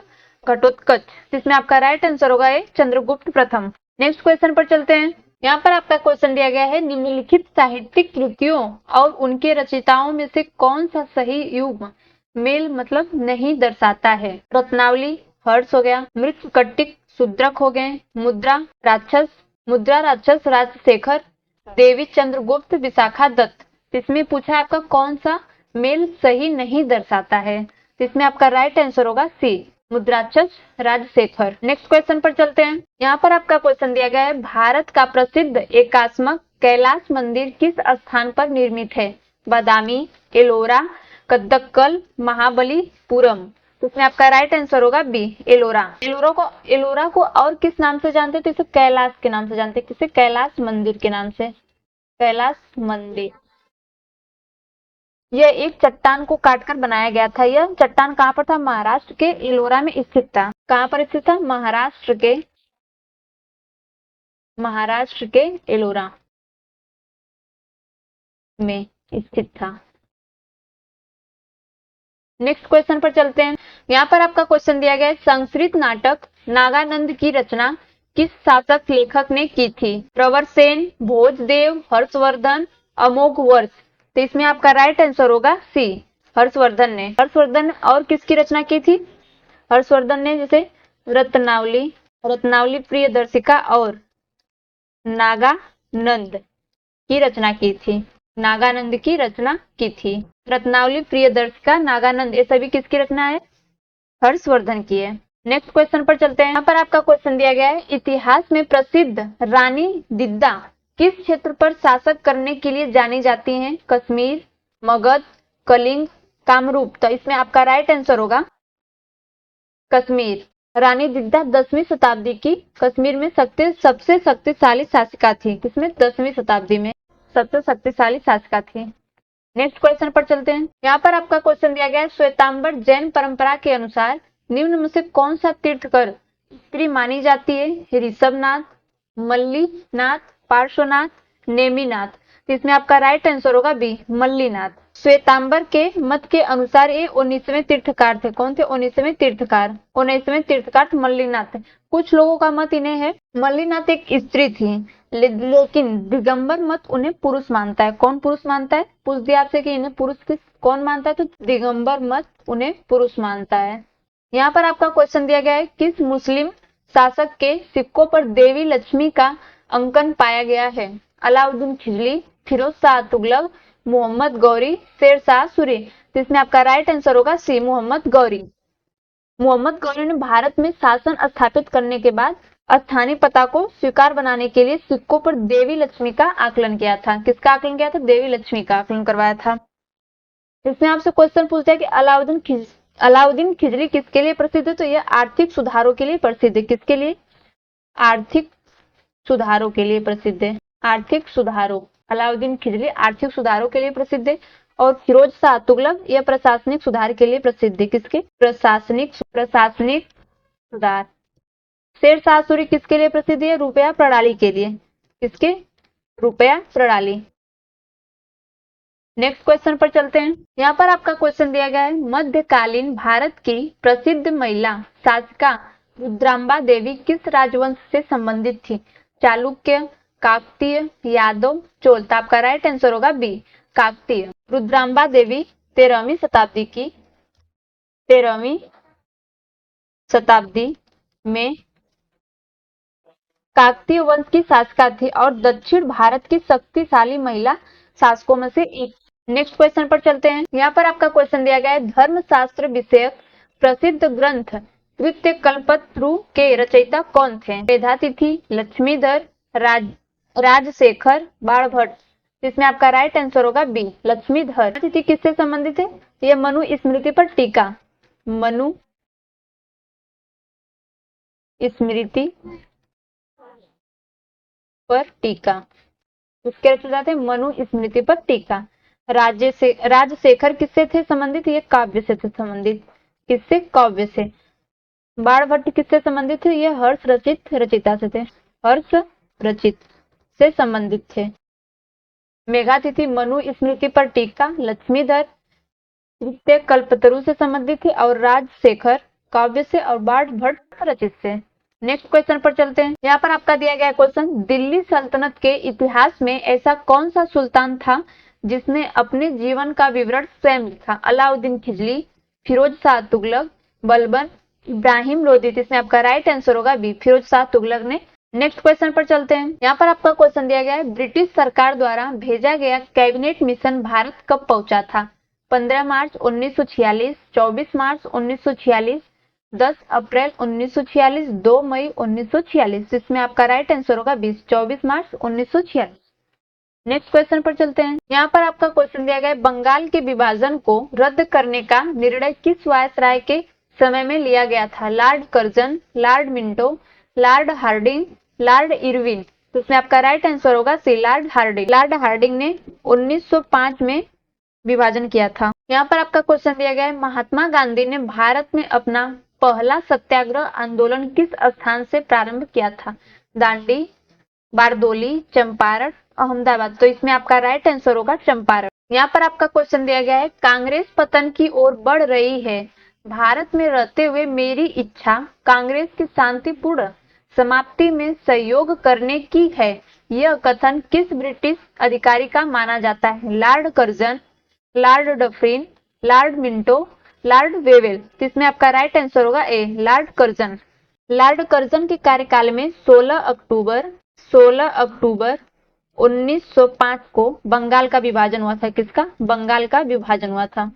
घटोत्कच। इसमें आपका राइट आंसर होगा ये चंद्रगुप्त प्रथम। नेक्स्ट क्वेश्चन पर चलते हैं। यहाँ पर आपका क्वेश्चन दिया गया है, निम्नलिखित साहित्यिक कृतियों और उनके रचयिताओं में से कौन सा सही युग मेल मतलब नहीं दर्शाता है? रत्नावली, हर्ष हो गया, मृत्युकटिक, शूद्रक हो गए, मुद्रा राक्षस राजशेखर, देवी चंद्रगुप्त, विशाखा दत्त। इसमें पूछा है आपका कौन सा मेल सही नहीं दर्शाता है? इसमें आपका राइट आंसर होगा सी, मुद्राक्षस राजशेखर। नेक्स्ट क्वेश्चन पर चलते हैं। यहाँ पर आपका क्वेश्चन दिया गया है, भारत का प्रसिद्ध एकात्मक कैलाश मंदिर किस स्थान पर निर्मित है? बादामी, एलोरा, कद्दक्कल, महाबलीपुरम। तो इसमें आपका राइट आंसर होगा बी, एलोरा। एलोरा को और किस नाम से जानते हैं? तो इसे कैलाश के नाम से जानते हैं। किसे? कैलाश मंदिर के नाम से, कैलाश मंदिर। यह एक चट्टान को काटकर बनाया गया था। यह चट्टान कहाँ पर था? महाराष्ट्र के एलोरा में स्थित था। कहाँ पर स्थित था? महाराष्ट्र के एलोरा में स्थित था। नेक्स्ट क्वेश्चन पर चलते हैं। यहाँ पर आपका क्वेश्चन दिया गया है, संस्कृत नाटक नागानंद की रचना किस शासक लेखक ने की थी? प्रवर सेन, भोजदेव, हर्षवर्धन, अमोघ वर्ष। तो इसमें आपका राइट आंसर होगा सी, हर्षवर्धन और किसकी रचना की थी? हर्षवर्धन ने जैसे रत्नावली प्रियदर्शिका और नागानंद की रचना की थी। नागानंद की रचना की थी। रत्नावली, प्रियदर्शिका, नागानंद, ये सभी किसकी रचना है? हर्षवर्धन की है। नेक्स्ट क्वेश्चन पर चलते हैं। यहाँ पर आपका क्वेश्चन दिया गया है, इतिहास में प्रसिद्ध रानी दिद्दा किस क्षेत्र पर शासक करने के लिए जानी जाती हैं? कश्मीर, मगध, कलिंग, कामरूप। तो इसमें आपका राइट आंसर होगा कश्मीर। रानी दिद्दा 10वीं शताब्दी की कश्मीर में सबसे शक्तिशाली शासिका थी। किसमें? 10वीं शताब्दी में सबसे शक्तिशाली शासिका थी। नेक्स्ट क्वेश्चन पर चलते हैं। यहाँ पर आपका क्वेश्चन दिया गया है, श्वेतांबर जैन परंपरा के अनुसार निम्न में से कौन सा तीर्थकर स्त्री मानी जाती है? ऋषभनाथ, मल्लीनाथ, पार्श्वनाथ, नेमिनाथ। तो इसमें आपका राइट आंसर होगा बी, मल्लीनाथ। श्वेतांबर के मत के अनुसार ये 19वें तीर्थकार थे। कौन थे? 19वें तीर्थकार मल्लीनाथ। कुछ लोगों का मत इन्हें है, मल्लीनाथ एक स्त्री थी, लेकिन दिगंबर मत उन्हें पुरुष मानता है। कौन पुरुष मानता है? पूछ दिया आपसे कि इन्हें पुरुष कौन मानता है, तो दिगंबर मत उन्हें पुरुष मानता है। यहाँ पर आपका क्वेश्चन दिया गया है, किस मुस्लिम शासक के सिक्कों पर देवी लक्ष्मी का अंकन पाया गया है? अलाउद्दीन खिलजी, फिरोज शाह तुगलक, मोहम्मद गौरी, शेर शाह सूरी। तो इसमें आपका राइट आंसर होगा सी, मोहम्मद गौरी। मोहम्मद गौरी ने भारत में शासन स्थापित करने के बाद स्थानीय पता को स्वीकार बनाने के लिए सिक्कों पर देवी लक्ष्मी का आकलन किया था। किसका आकलन किया था? देवी लक्ष्मी का आकलन करवाया था। इसमें आपसे क्वेश्चन पूछता है कि अलाउद्दीन खिलजी किसके लिए प्रसिद्ध है? तो यह आर्थिक सुधारों के लिए प्रसिद्ध है। किसके लिए? आर्थिक सुधारों के लिए प्रसिद्ध है। आर्थिक सुधारों, अलाउद्दीन खिलजी आर्थिक सुधारों के लिए प्रसिद्ध है। और फिरोज शाह तुगलक यह प्रशासनिक सुधार के लिए प्रसिद्ध है। किसके? प्रशासनिक सुधार। शेर शाह सूरी किसके लिए प्रसिद्ध है? रुपया प्रणाली के लिए। किसके? रुपया प्रणाली। नेक्स्ट क्वेश्चन पर चलते हैं। यहाँ पर आपका क्वेश्चन दिया गया है, मध्यकालीन भारत की प्रसिद्ध महिला शासिका रुद्रांबा देवी किस राजवंश से संबंधित थी? चालुक्य, काकतीय, यादव, चोल। तो आपका राइट आंसर होगा बी, काकतीय। रुद्रांबा देवी 13वीं शताब्दी में काकतीय वंश की शासिका थी और दक्षिण भारत की शक्तिशाली महिला शासकों में से एक। नेक्स्ट क्वेश्चन पर चलते हैं। यहाँ पर आपका क्वेश्चन दिया गया है, धर्मशास्त्र विषयक प्रसिद्ध ग्रंथ कृत्य कल्पत्रु के रचयिता कौन थे? मेधातिथि, लक्ष्मीधर, राजशेखर बाणभट्ट। इसमें आपका राइट आंसर होगा बी, लक्ष्मीधर। तिथि किससे संबंधित है? ये मनु स्मृति पर टीका, मनु स्मृति पर टीका, इसके रचयिता थे मनु स्मृति पर टीका। राजशेखर किससे थे संबंधित? ये काव्य से थे संबंधित, किससे? काव्य से। बाणभट्ट किससे संबंधित थे? ये हर्ष रचित रचिता से थे, हर्ष रचित से संबंधित थे। मेघातिथि मनु स्मृति पर टीका, लक्ष्मीधर कल्पतरु से संबंधित थे, और राजशेखर काव्य से, और बाणभट्ट रचित से। नेक्स्ट क्वेश्चन पर चलते हैं। यहाँ पर आपका दिया गया क्वेश्चन, दिल्ली सल्तनत के इतिहास में ऐसा कौन सा सुल्तान था जिसने अपने जीवन का विवरण स्वयं लिखा? अलाउद्दीन खिलजी, फिरोज शाह तुगलक, बलबन, इब्राहिम लोदी। इसमें आपका राइट आंसर होगा बी, फिरोज शाह तुगलक ने। नेक्स्ट क्वेश्चन पर चलते हैं। यहाँ पर आपका क्वेश्चन दिया गया है, ब्रिटिश सरकार द्वारा भेजा गया कैबिनेट मिशन भारत कब पहुंचा था? 15 मार्च 1946, 24 मार्च 1946, 10 अप्रैल 1946, 2 मई 1946। इसमें आपका राइट आंसर होगा 24 मार्च 1946। नेक्स्ट क्वेश्चन पर चलते हैं। यहाँ पर आपका क्वेश्चन दिया गया है, बंगाल के विभाजन को रद्द करने का निर्णय किस वायसराय के समय में लिया गया था? Lord Curzon, Lord Minto, Lord Hardinge, Lord Irwin. तो इसमें आपका राइट आंसर होगा C, Lord Hardinge. Lord Hardinge ने 1905 में विभाजन किया था। यहाँ पर आपका क्वेश्चन दिया गया है, महात्मा गांधी ने भारत में अपना पहला सत्याग्रह आंदोलन किस स्थान से प्रारंभ किया था? दांडी, बारदोली, चंपारण, अहमदाबाद। तो इसमें आपका राइट आंसर होगा चंपारण। यहाँ पर आपका क्वेश्चन दिया गया है, कांग्रेस पतन की ओर बढ़ रही है, भारत में रहते हुए मेरी इच्छा कांग्रेस की शांतिपूर्ण समाप्ति में सहयोग करने की है। यह कथन किस ब्रिटिश अधिकारी का माना जाता है? Lord Curzon, Lord Dufferin, Lord Minto, Lord Wavell. इसमें आपका राइट आंसर होगा ए, लॉर्ड कर्जन। लॉर्ड कर्जन के कार्यकाल में 16 अक्टूबर 1905 को बंगाल का विभाजन हुआ था। किसका? बंगाल का विभाजन हुआ था,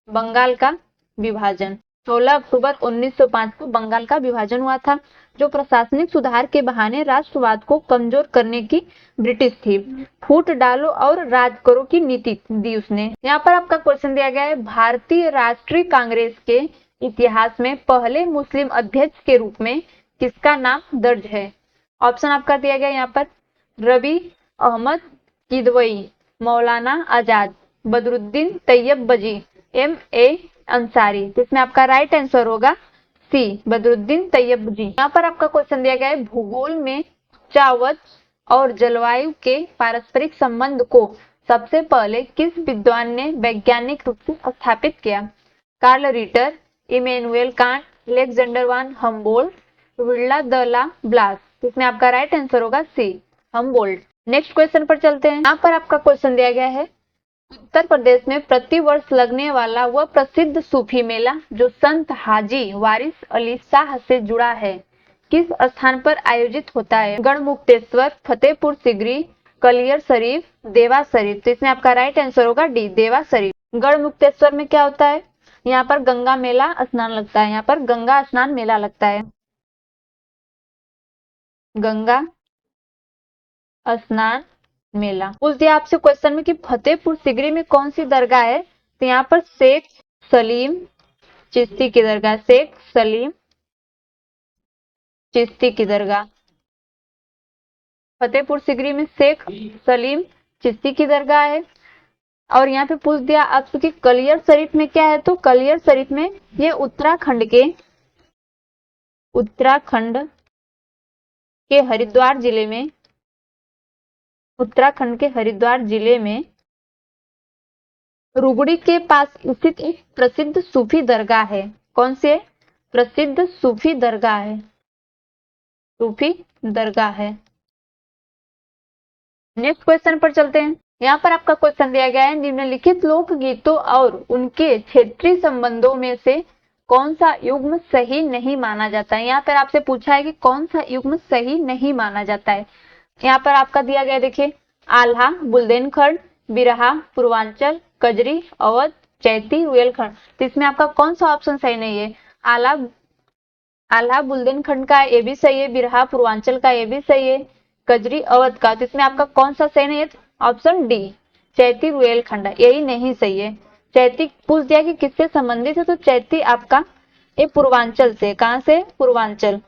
बंगाल का विभाजन। 16 अक्टूबर 1905 को बंगाल का विभाजन हुआ था, जो प्रशासनिक सुधार के बहाने राष्ट्रवाद को कमजोर करने की ब्रिटिश थी। फूट डालो और राज करो की नीति दी उसने। यहाँ पर आपका क्वेश्चन दिया गया है, भारतीय राष्ट्रीय कांग्रेस के इतिहास में पहले मुस्लिम अध्यक्ष के रूप में किसका नाम दर्ज है? ऑप्शन आपका दिया गया यहाँ पर, रबी अहमद किदवई, मौलाना आजाद, बदरुद्दीन तैयब बजी, M.A. अंसारी। इसमें आपका राइट आंसर होगा सी, बदरुद्दीन तैयब जी। यहाँ पर आपका क्वेश्चन दिया गया है, भूगोल में चावत और जलवायु के पारस्परिक संबंध को सबसे पहले किस विद्वान ने वैज्ञानिक रूप से स्थापित किया? Karl Ritter, Immanuel Kant, Alexander von Humboldt, Vidal de la Blache. इसमें आपका राइट आंसर होगा सी, हम्बोल्ट। नेक्स्ट क्वेश्चन पर चलते हैं। यहाँ पर आपका क्वेश्चन दिया गया है, उत्तर प्रदेश में प्रतिवर्ष लगने वाला वह प्रसिद्ध सूफी मेला जो संत हाजी वारिस अली शाह से जुड़ा है, किस स्थान पर आयोजित होता है? गढ़मुक्तेश्वर, फतेहपुर सीकरी, कलियर शरीफ, देवा शरीफ। तो इसमें आपका राइट आंसर होगा डी, देवा शरीफ। गढ़मुक्तेश्वर में क्या होता है? यहाँ पर गंगा मेला स्नान लगता है, यहाँ पर गंगा स्नान मेला लगता है, गंगा स्नान मेला। पूछ दिया आपसे क्वेश्चन में कि फतेहपुर सीकरी में कौन सी दरगाह है? तो यहाँ पर शेख सलीम चिश्ती की दरगाह, शेख सलीम चिश्ती की दरगाह। फतेहपुर सीकरी में शेख सलीम चिश्ती की दरगाह है। और यहाँ पे पूछ दिया आपसे कि कलियर शरीफ में क्या है? तो कलियर शरीफ में ये उत्तराखंड के हरिद्वार जिले में, उत्तराखंड के हरिद्वार जिले में रुगड़ी के पास स्थित एक प्रसिद्ध सूफी दरगाह है। कौन से? प्रसिद्ध सूफी दरगाह है, सूफी दरगाह है। नेक्स्ट क्वेश्चन पर चलते हैं। यहाँ पर आपका क्वेश्चन दिया गया है, निम्नलिखित लोकगीतों और उनके क्षेत्रीय संबंधों में से कौन सा युग्म सही नहीं माना जाता है? यहाँ पर आपसे पूछा है कि कौन सा युग्म सही नहीं माना जाता है। यहाँ पर आपका दिया गया देखिए, आल्हा, बुंदेलखंड, बिरहा, पूर्वांचल, कजरी, अवध, चैती, रुहेलखंड। तो इसमें आपका कौन सा ऑप्शन सही नहीं है? आल्हा बुंदेलखंड का ये भी सही है, बिरहा पूर्वांचल का ये भी सही है, कजरी अवध का, तो इसमें आपका कौन सा सही है? ऑप्शन डी, चैती रुहेलखंड, यही नहीं सही है। चैती पूछ दिया कि किससे संबंधित है, तो चैती आपका ये पूर्वांचल से, कहां से? पूर्वांचल।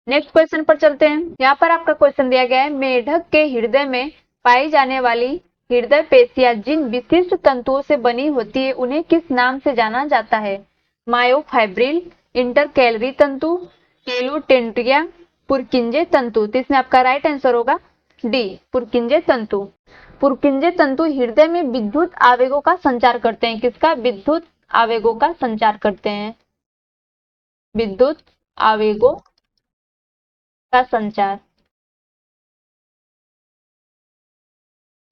नेक्स्ट क्वेश्चन पर चलते हैं। यहाँ पर आपका क्वेश्चन दिया गया है, मेढक के हृदय में पाई जाने वाली हृदय पेशियां जिन विशिष्ट तंतुओं से बनी होती है उन्हें किस नाम से जाना जाता है? मायोफाइब्रिल, इंटरकैलरी तंतु, टेलोडेंड्रिया, पुरकिंजे तंतु। तो इसमें आपका राइट आंसर होगा डी, पुरकिंजे तंतु। पुरकिंजे तंतु हृदय में विद्युत आवेगों का संचार करते हैं। किसका? विद्युत आवेगों का संचार करते हैं। विद्युत आवेगों का संचार।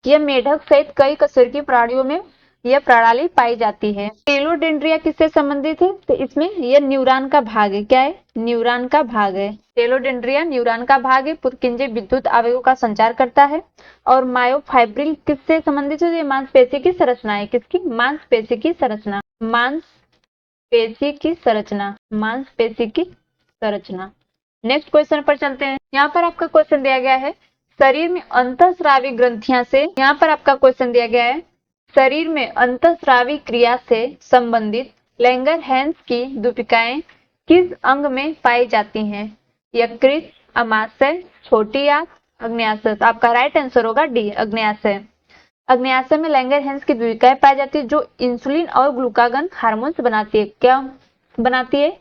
यह मेढक सहित कई कशेरुकी प्राणियों में यह प्रणाली पाई जाती है। टेलोडेंड्रिया किससे संबंधित है? तो इसमें यह न्यूरॉन का भाग है। क्या है? न्यूरॉन का भाग है। टेलोडेंड्रिया न्यूरॉन का भाग है। पुरकिंजे विद्युत आवेगों का संचार करता है। और मायोफाइब्रिल किससे संबंधित है? ये मांसपेशी की संरचना है। किसकी? मांसपेशी की संरचना। मांसपेशी की संरचना, मांसपेशी की संरचना। नेक्स्ट क्वेश्चन पर चलते हैं। यहाँ पर आपका क्वेश्चन दिया गया है, शरीर में अंतःस्रावी ग्रंथियां से, यहाँ पर आपका क्वेश्चन दिया गया है, शरीर में अंतःस्रावी क्रिया से संबंधित लैंगरहैंस की दूपिकाएं किस अंग में पाई जाती हैं? यकृत, अमाशय, छोटी आंत, अग्न्याशय। तो आपका राइट आंसर होगा डी, अग्न्याशय। अग्न्याशय में लैंगरहैंस की दूपिकाएं पाई जाती है जो इंसुलिन और ग्लूकागन हार्मोन्स बनाती है। क्या बनाती है?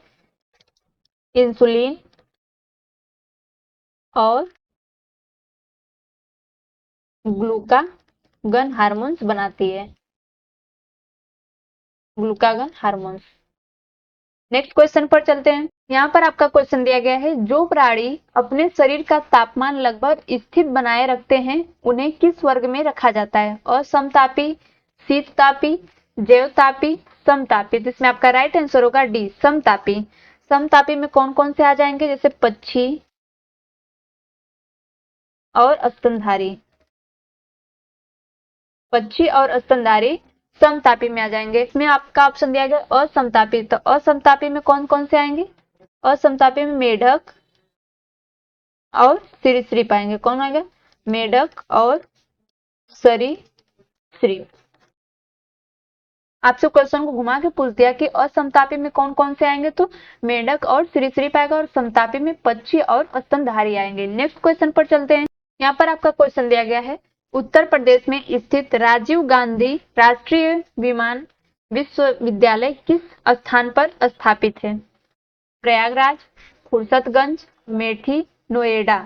इंसुलिन और ग्लूकागन हार्मोन्स बनाती है। Glucagon hormones. नेक्स्ट क्वेश्चन पर चलते हैं। यहाँ पर आपका क्वेश्चन दिया गया है, जो प्राणी अपने शरीर का तापमान लगभग स्थिर बनाए रखते हैं उन्हें किस वर्ग में रखा जाता है? असमतापी, शीततापी, जैवतापी, समतापी। तो इसमें आपका राइट आंसर होगा डी, समतापी। समतापी में कौन कौन से आ जाएंगे? जैसे पक्षी और स्तनधारी। पक्षी और स्तनधारी समतापी में आ जाएंगे। इसमें आपका ऑप्शन दिया गया असमतापी, तो असमतापी में कौन कौन से आएंगे? असमतापी में मेढक और सरीसृप आएंगे। कौन आएगा? मेढक और सरीसृप। आपसे क्वेश्चन को घुमा के पूछ दिया कि असमतापी में कौन कौन से आएंगे, तो मेढक और सरीसृप आएगा, और समतापी में पक्षी और स्तनधारी आएंगे। नेक्स्ट क्वेश्चन पर चलते हैं। यहाँ पर आपका क्वेश्चन दिया गया है, उत्तर प्रदेश में स्थित राजीव गांधी राष्ट्रीय विमान विश्वविद्यालय किस स्थान पर स्थापित है? प्रयागराज, फुर्सतगंज, मेठी, नोएडा।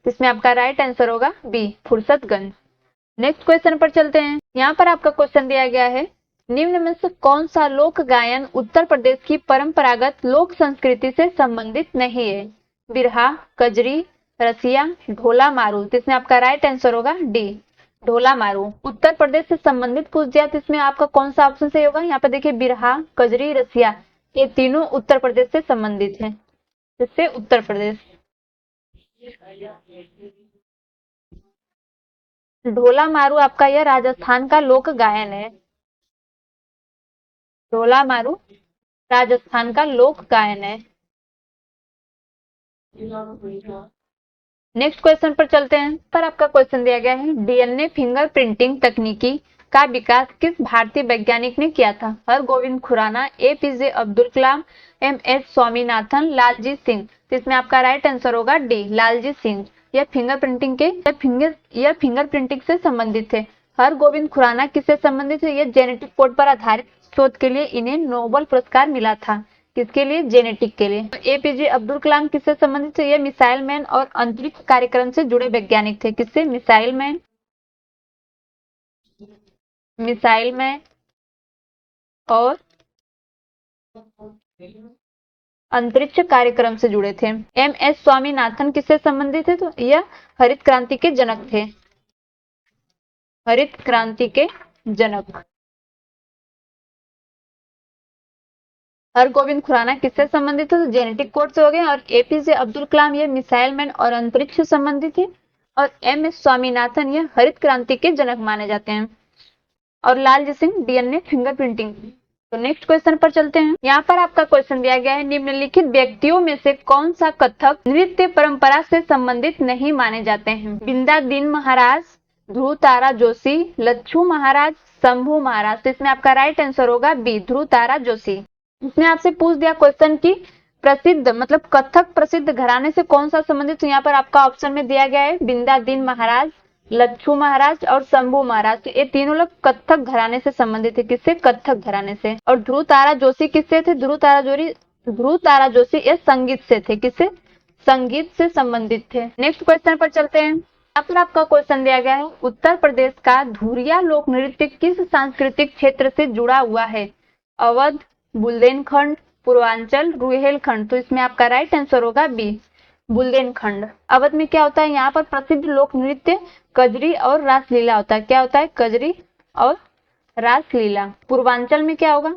इसमें आपका राइट आंसर होगा बी, फुर्सतगंज। नेक्स्ट क्वेश्चन पर चलते हैं। यहाँ पर आपका क्वेश्चन दिया गया है, निम्न में से कौन सा लोक गायन उत्तर प्रदेश की परंपरागत लोक संस्कृति से संबंधित नहीं है? बिरहा, कजरी, रसिया, ढोला मारू। तो इसमें आपका राइट आंसर होगा डी, ढोला मारू। उत्तर प्रदेश से संबंधित पूछ दिया तो इसमें आपका कौन सा ऑप्शन सही होगा? यहाँ पर देखिए, बिरहा, कजरी, रसिया, ये तीनों उत्तर प्रदेश से संबंधित है। जिससे उत्तर प्रदेश। ढोला मारू आपका यह राजस्थान का लोक गायन है। ढोला मारू राजस्थान का लोक गायन है। नेक्स्ट क्वेश्चन पर चलते हैं। पर आपका क्वेश्चन दिया गया है, डीएनए फिंगर प्रिंटिंग तकनीकी का विकास किस भारतीय वैज्ञानिक ने किया था? Hargovind Khurana, APJ Abdul Kalam, MS Swaminathan, Lalji Singh. तो इसमें आपका राइट आंसर होगा डी, लालजी सिंह। यह फिंगर प्रिंटिंग से संबंधित है। हरगोविंद खुराना किससे संबंधित है? यह जेनेटिक कोड पर आधारित शोध के लिए इन्हें नोबेल पुरस्कार मिला था। किसके लिए? जेनेटिक के लिए। तो एपीजे अब्दुल कलाम किससे संबंधित है? ये मिसाइल मैन और अंतरिक्ष कार्यक्रम से जुड़े वैज्ञानिक थे। किससे? मिसाइल मैन और अंतरिक्ष कार्यक्रम से जुड़े थे। एमएस स्वामीनाथन किससे संबंधित है? तो यह हरित क्रांति के जनक थे। हरित क्रांति के जनक। हरगोविंद खुराना किससे संबंधित है? तो जेनेटिक कोड से हो गए। और एपीजे अब्दुल कलाम ये मिसाइल मैन और अंतरिक्ष से संबंधित है। और एमएस स्वामीनाथन ये हरित क्रांति के जनक माने जाते हैं। और Lalji Singh DNA finger printing तो नेक्स्ट क्वेश्चन पर चलते हैं। यहाँ पर आपका क्वेश्चन दिया गया है, निम्नलिखित व्यक्तियों में से कौन सा कथक नृत्य परंपरा से संबंधित नहीं माने जाते हैं? बिंदा दीन महाराज, ध्रुव तारा जोशी, लच्छू महाराज, शंभू महाराज। तो इसमें आपका राइट आंसर होगा बी, ध्रुव तारा जोशी। इसने आपसे पूछ दिया क्वेश्चन की प्रसिद्ध मतलब कथक प्रसिद्ध घराने से कौन सा संबंधित, तो यहाँ पर आपका ऑप्शन में दिया गया है बिंदा दीन महाराज, लच्छू महाराज और शंभू महाराज। तो ये तीनों लोग कथक घराने से संबंधित है। किससे? कथक घराने से। और ध्रुव तारा जोशी किससे थे? ध्रुव तारा जोशी ये संगीत से थे। किससे? संगीत से संबंधित थे। नेक्स्ट क्वेश्चन पर चलते हैं। यहाँ पर आपका क्वेश्चन दिया गया है, उत्तर प्रदेश का धुरिया लोक नृत्य किस सांस्कृतिक क्षेत्र से जुड़ा हुआ है? अवध, बुंदेलखंड, पूर्वांचल, रुहेलखंड। तो इसमें आपका राइट आंसर होगा बी, बुंदेलखंड। अवध में क्या होता है? यहाँ पर प्रसिद्ध लोक नृत्य कजरी और रासलीला होता है। क्या होता है? कजरी और रासलीला। पूर्वांचल में क्या होगा?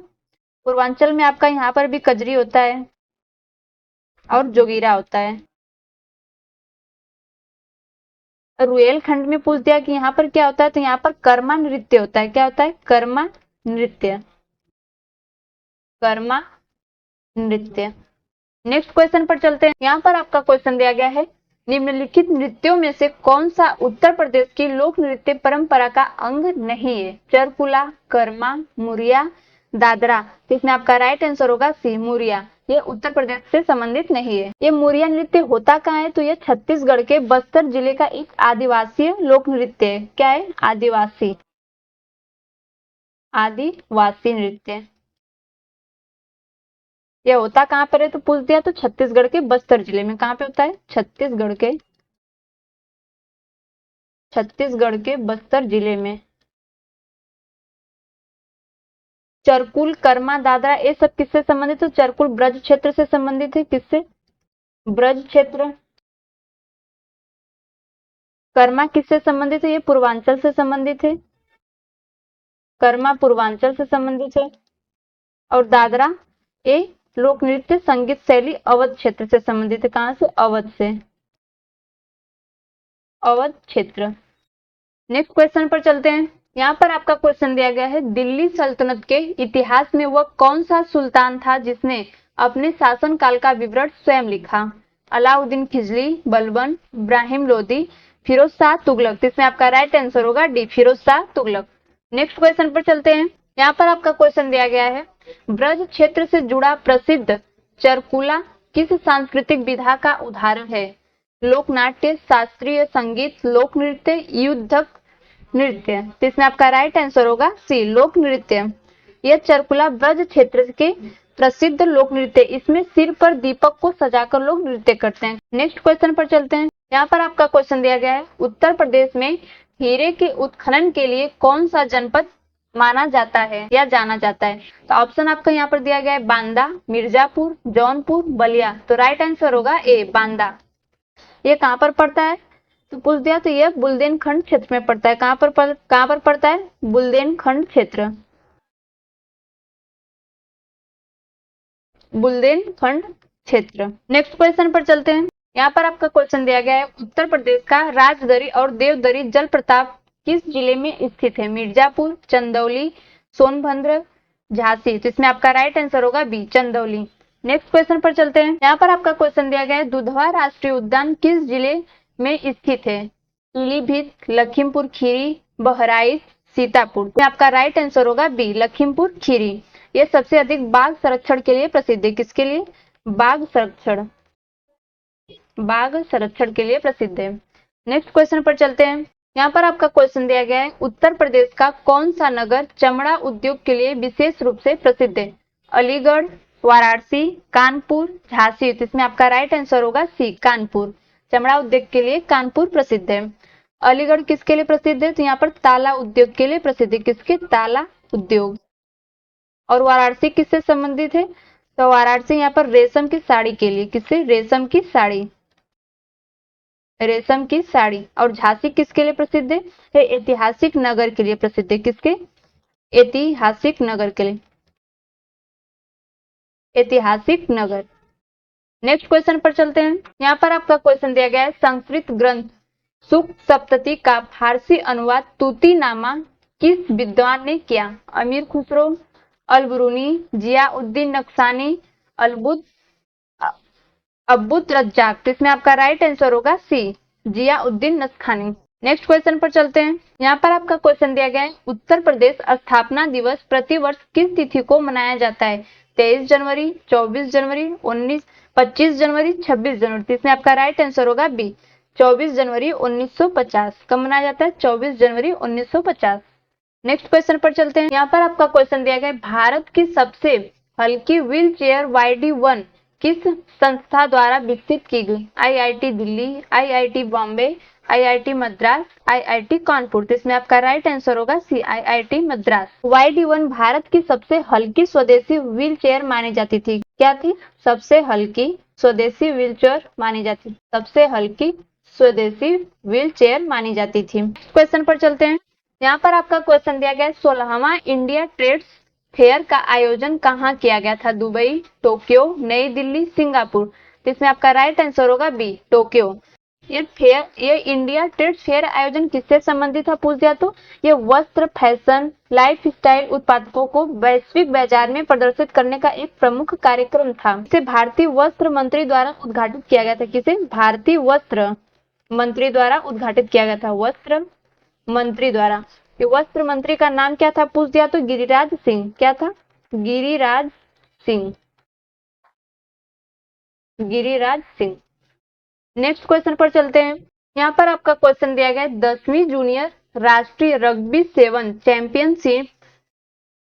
पूर्वांचल में आपका यहाँ पर भी कजरी होता है और जोगीरा होता है। रुहेलखंड में पूछ दिया कि यहाँ पर क्या होता है, तो यहाँ पर कर्मा नृत्य होता है। क्या होता है? कर्मा नृत्य। कर्मा नृत्य। नेक्स्ट क्वेश्चन पर चलते हैं। यहाँ पर आपका क्वेश्चन दिया गया है, निम्नलिखित नृत्यों में से कौन सा उत्तर प्रदेश की लोक नृत्य परंपरा का अंग नहीं है? चरकुला, कर्मा, मुरिया, दादरा। तो इसमें आपका राइट आंसर होगा सी, मुरिया। ये उत्तर प्रदेश से संबंधित नहीं है। ये मुरिया नृत्य होता कहाँ है? तो ये छत्तीसगढ़ के बस्तर जिले का एक आदिवासी लोक नृत्य है। क्या है? आदिवासी नृत्य। यह होता कहाँ पर है? तो पूछ दिया तो छत्तीसगढ़ के बस्तर जिले में। कहाँ पे होता है? छत्तीसगढ़ के बस्तर जिले में। चरकुल, कर्मा, दादरा ये सब किससे संबंधित है? तो चरकुल ब्रज क्षेत्र से संबंधित है। किससे? ब्रज क्षेत्र। कर्मा किससे संबंधित है? ये पूर्वांचल से संबंधित है। कर्मा पूर्वांचल से संबंधित है। और दादरा ये लोक नृत्य संगीत शैली अवध क्षेत्र से संबंधित है। कहां से? अवध से। अवध क्षेत्र। नेक्स्ट क्वेश्चन पर चलते हैं। यहाँ पर आपका क्वेश्चन दिया गया है, दिल्ली सल्तनत के इतिहास में वह कौन सा सुल्तान था जिसने अपने शासनकाल का विवरण स्वयं लिखा? अलाउद्दीन खिलजी, बलबन, इब्राहिम लोदी, फिरोज शाह तुगलक। तो इसमें आपका राइट आंसर होगा D, Firoz Shah Tughlaq. Next question पर चलते हैं। यहाँ पर आपका क्वेश्चन दिया गया है, ब्रज क्षेत्र से जुड़ा प्रसिद्ध चरकुला किस सांस्कृतिक विधा का उदाहरण है? लोकनाट्य, शास्त्रीय संगीत, लोक नृत्य, युद्धक नृत्य। तो इसमें आपका राइट आंसर होगा सी, लोक नृत्य। यह चरकुला ब्रज क्षेत्र के प्रसिद्ध लोक नृत्य। इसमें सिर पर दीपक को सजाकर लोग नृत्य करते हैं। नेक्स्ट क्वेश्चन पर चलते हैं। यहाँ पर आपका क्वेश्चन दिया गया है, उत्तर प्रदेश में हीरे के उत्खनन के लिए कौन सा जनपद माना जाता है या जाना जाता है? तो ऑप्शन आपका यहाँ पर दिया गया है, बांदा, मिर्जापुर, जौनपुर, बलिया। तो राइट आंसर होगा ए, बांदा। ये कहाँ पर पड़ता है? तो पूछ दिया तो ये बुंदेलखंड क्षेत्र में पड़ता है। कहाँ पर पड़ता है? बुंदेलखंड क्षेत्र। बुंदेलखंड क्षेत्र। नेक्स्ट क्वेश्चन पर चलते हैं। यहाँ पर आपका क्वेश्चन दिया गया है, उत्तर प्रदेश का राजदरी और देवदरी जलप्रपात किस जिले में स्थित है? मिर्जापुर, चंदौली, सोनभद्र, झांसी। तो इसमें आपका राइट आंसर होगा बी, चंदौली। नेक्स्ट क्वेश्चन पर चलते हैं। यहाँ पर आपका क्वेश्चन दिया गया है, दुधवा राष्ट्रीय उद्यान किस जिले में स्थित है? पीलीभीत, लखीमपुर खीरी, बहराइच, सीतापुर। तो आपका राइट आंसर होगा बी, लखीमपुर खीरी। ये सबसे अधिक बाघ संरक्षण के लिए प्रसिद्ध है। किसके लिए? बाघ संरक्षण के लिए प्रसिद्ध है। नेक्स्ट क्वेश्चन पर चलते हैं। यहाँ पर आपका क्वेश्चन दिया गया है, उत्तर प्रदेश का कौन सा नगर चमड़ा उद्योग के लिए विशेष रूप से प्रसिद्ध है? अलीगढ़, वाराणसी, कानपुर, झांसी। तो इसमें आपका राइट आंसर होगा सी, कानपुर। चमड़ा उद्योग के लिए कानपुर प्रसिद्ध है। अलीगढ़ किसके लिए प्रसिद्ध है? तो यहाँ पर ताला उद्योग के लिए प्रसिद्ध है। किसके? ताला उद्योग। और वाराणसी किससे संबंधित है? तो वाराणसी यहाँ पर रेशम की साड़ी के लिए। किससे? रेशम की साड़ी। और झांसी किसके लिए प्रसिद्ध है? ऐतिहासिक नगर के लिए प्रसिद्ध है। किसके? ऐतिहासिक नगर के लिए। ऐतिहासिक नगर। नेक्स्ट क्वेश्चन पर चलते हैं। यहाँ पर आपका क्वेश्चन दिया गया है, संस्कृत ग्रंथ सुक्त सप्तती का फारसी अनुवाद तूतीनामा किस विद्वान ने किया? अमीर खुसरो, अल-बरूनी, जियाउद्दीन नक्सानी, अब्बुत रज्जाक। तो इसमें आपका राइट आंसर होगा सी, जियाउद्दीन नसखानी। नेक्स्ट क्वेश्चन पर चलते हैं। यहाँ पर आपका क्वेश्चन दिया गया है, उत्तर प्रदेश स्थापना दिवस प्रतिवर्ष किस तिथि को मनाया जाता है? 23 जनवरी, 24 जनवरी, 25 जनवरी, 26 जनवरी। तो इसमें आपका राइट आंसर होगा बी, 24 जनवरी 1950। कब मनाया जाता है? 24 जनवरी 1950। नेक्स्ट क्वेश्चन पर चलते हैं। यहाँ पर आपका क्वेश्चन दिया गया है, भारत की सबसे हल्की व्हील चेयर YD1 किस संस्था द्वारा विकसित की गई? IIT Delhi, IIT Bombay, IIT Madras, IIT Kanpur. तो इसमें आपका राइट आंसर होगा सी, IIT मद्रास। YD1 भारत की सबसे हल्की स्वदेशी व्हील चेयर मानी जाती थी। क्या थी? सबसे हल्की स्वदेशी व्हील चेयर मानी जाती, सबसे हल्की स्वदेशी व्हील चेयर मानी जाती थी। क्वेश्चन पर चलते हैं। यहाँ पर आपका क्वेश्चन दिया गया है, 16वां इंडिया ट्रेड फेयर का आयोजन कहाँ किया गया था? दुबई, टोक्यो, नई दिल्ली, सिंगापुर। तो इसमें आपका राइट आंसर होगा बी, टोक्यो। ये इंडिया ट्रेड फेयर आयोजन किससे संबंधित था पूछ दिया तो ये वस्त्र, फैशन, लाइफ स्टाइल उत्पादकों को वैश्विक बाजार में प्रदर्शित करने का एक प्रमुख कार्यक्रम था। इसे भारतीय वस्त्र मंत्री द्वारा उद्घाटित किया गया था। किसे? भारतीय वस्त्र मंत्री द्वारा उद्घाटित किया गया था, वस्त्र मंत्री द्वारा। ये वस्त्र मंत्री का नाम क्या था पूछ दिया तो गिरिराज सिंह। क्या था? गिरिराज सिंह, गिरिराज सिंह। नेक्स्ट क्वेश्चन पर चलते हैं। यहाँ पर आपका क्वेश्चन दिया गया है, 10वीं जूनियर राष्ट्रीय रग्बी 7 चैंपियनशिप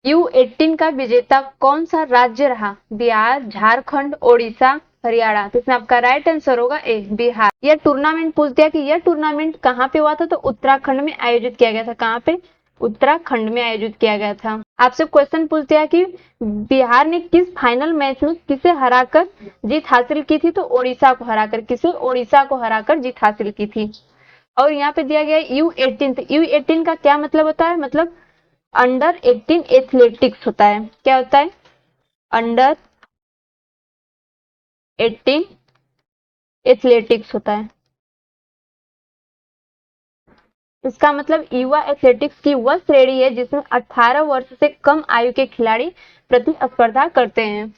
U18 का विजेता कौन सा राज्य रहा? बिहार, झारखंड, ओडिशा, हरियाणा। तो इसमें आपका राइट आंसर होगा ए, बिहार। यह टूर्नामेंट पूछ दिया कि यह टूर्नामेंट कहाँ पे हुआ था? तो उत्तराखंड में आयोजित किया गया था। कहाँ पे? उत्तराखंड में आयोजित किया गया था। आपसे क्वेश्चन पूछ दिया कि बिहार ने किस फाइनल मैच में किसे हराकर जीत हासिल की थी? तो ओडिशा को हराकर। किसे? ओडिशा को हराकर जीत हासिल की थी। और यहाँ पे दिया गया है U18। तो U18 का क्या मतलब होता है? मतलब अंडर 18 एथलेटिक्स होता है। क्या होता है? अंडर 18 एथलेटिक्स होता है। इसका मतलब युवा एथलेटिक्स की वह श्रेणी है जिसमें 18 वर्ष से कम आयु के खिलाड़ी प्रतिस्पर्धा करते हैं।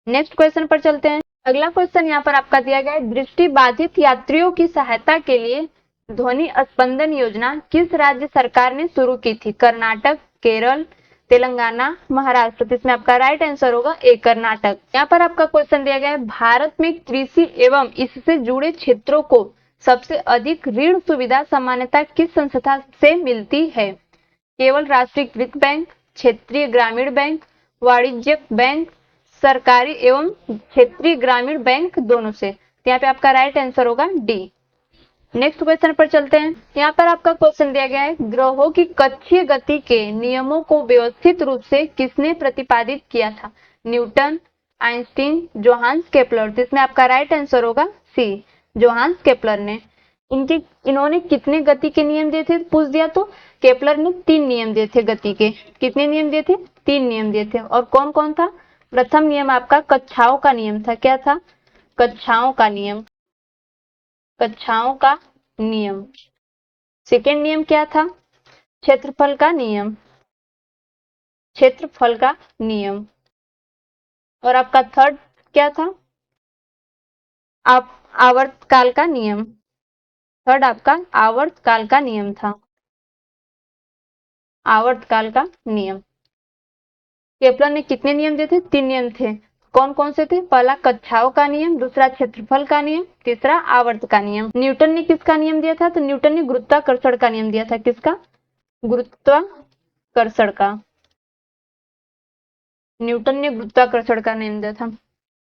नेक्स्ट क्वेश्चन पर चलते हैं। अगला क्वेश्चन यहाँ पर आपका दिया गया है, दृष्टिबाधित यात्रियों की सहायता के लिए ध्वनि स्पंदन योजना किस राज्य सरकार ने शुरू की थी? कर्नाटक, केरल, तेलंगाना, महाराष्ट्र। तो इसमें आपका राइट आंसर होगा ए, कर्नाटक। यहाँ पर आपका क्वेश्चन दिया गया है, भारत में कृषि एवं इससे जुड़े क्षेत्रों को सबसे अधिक ऋण सुविधा सामान्यतः किस संस्था से मिलती है? केवल राष्ट्रीयकृत बैंक, क्षेत्रीय ग्रामीण बैंक, वाणिज्यिक बैंक, सरकारी एवं क्षेत्रीय ग्रामीण बैंक, दोनों से। तो यहाँ पे आपका राइट आंसर होगा डी। नेक्स्ट क्वेश्चन पर चलते हैं। यहाँ पर आपका क्वेश्चन दिया गया है, ग्रहों की कक्षीय गति के नियमों को व्यवस्थित रूप से किसने प्रतिपादित किया था? Newton, Einstein, Johannes Kepler. तो इसमें आपका राइट आंसर होगा सी, जोहान्स केपलर ने। इन्होंने कितने गति के नियम दिए थे पूछ दिया तो केपलर ने 3 नियम दिए थे गति के। कितने नियम दिए थे? 3 नियम दिए थे। और कौन कौन था? प्रथम नियम आपका कक्षाओं का नियम था। क्या था? कक्षाओं का नियम, कक्षाओं का नियम। सेकेंड नियम क्या था? क्षेत्रफल का नियम, क्षेत्रफल का नियम। और आपका थर्ड क्या था? आवर्तकाल का नियम। थर्ड आपका आवर्तकाल का नियम था, आवर्तकाल का नियम। केपलर ने कितने नियम दिए थे? 3 नियम थे। कौन कौन से थे? पहला कक्षाओं का नियम, दूसरा क्षेत्रफल का नियम, तीसरा आवर्त का नियम। न्यूटन ने किसका नियम दिया था? तो न्यूटन ने गुरुत्वाकर्षण का नियम दिया था। किसका? गुरुत्वाकर्षण का। न्यूटन ने गुरुत्वाकर्षण का नियम दिया था।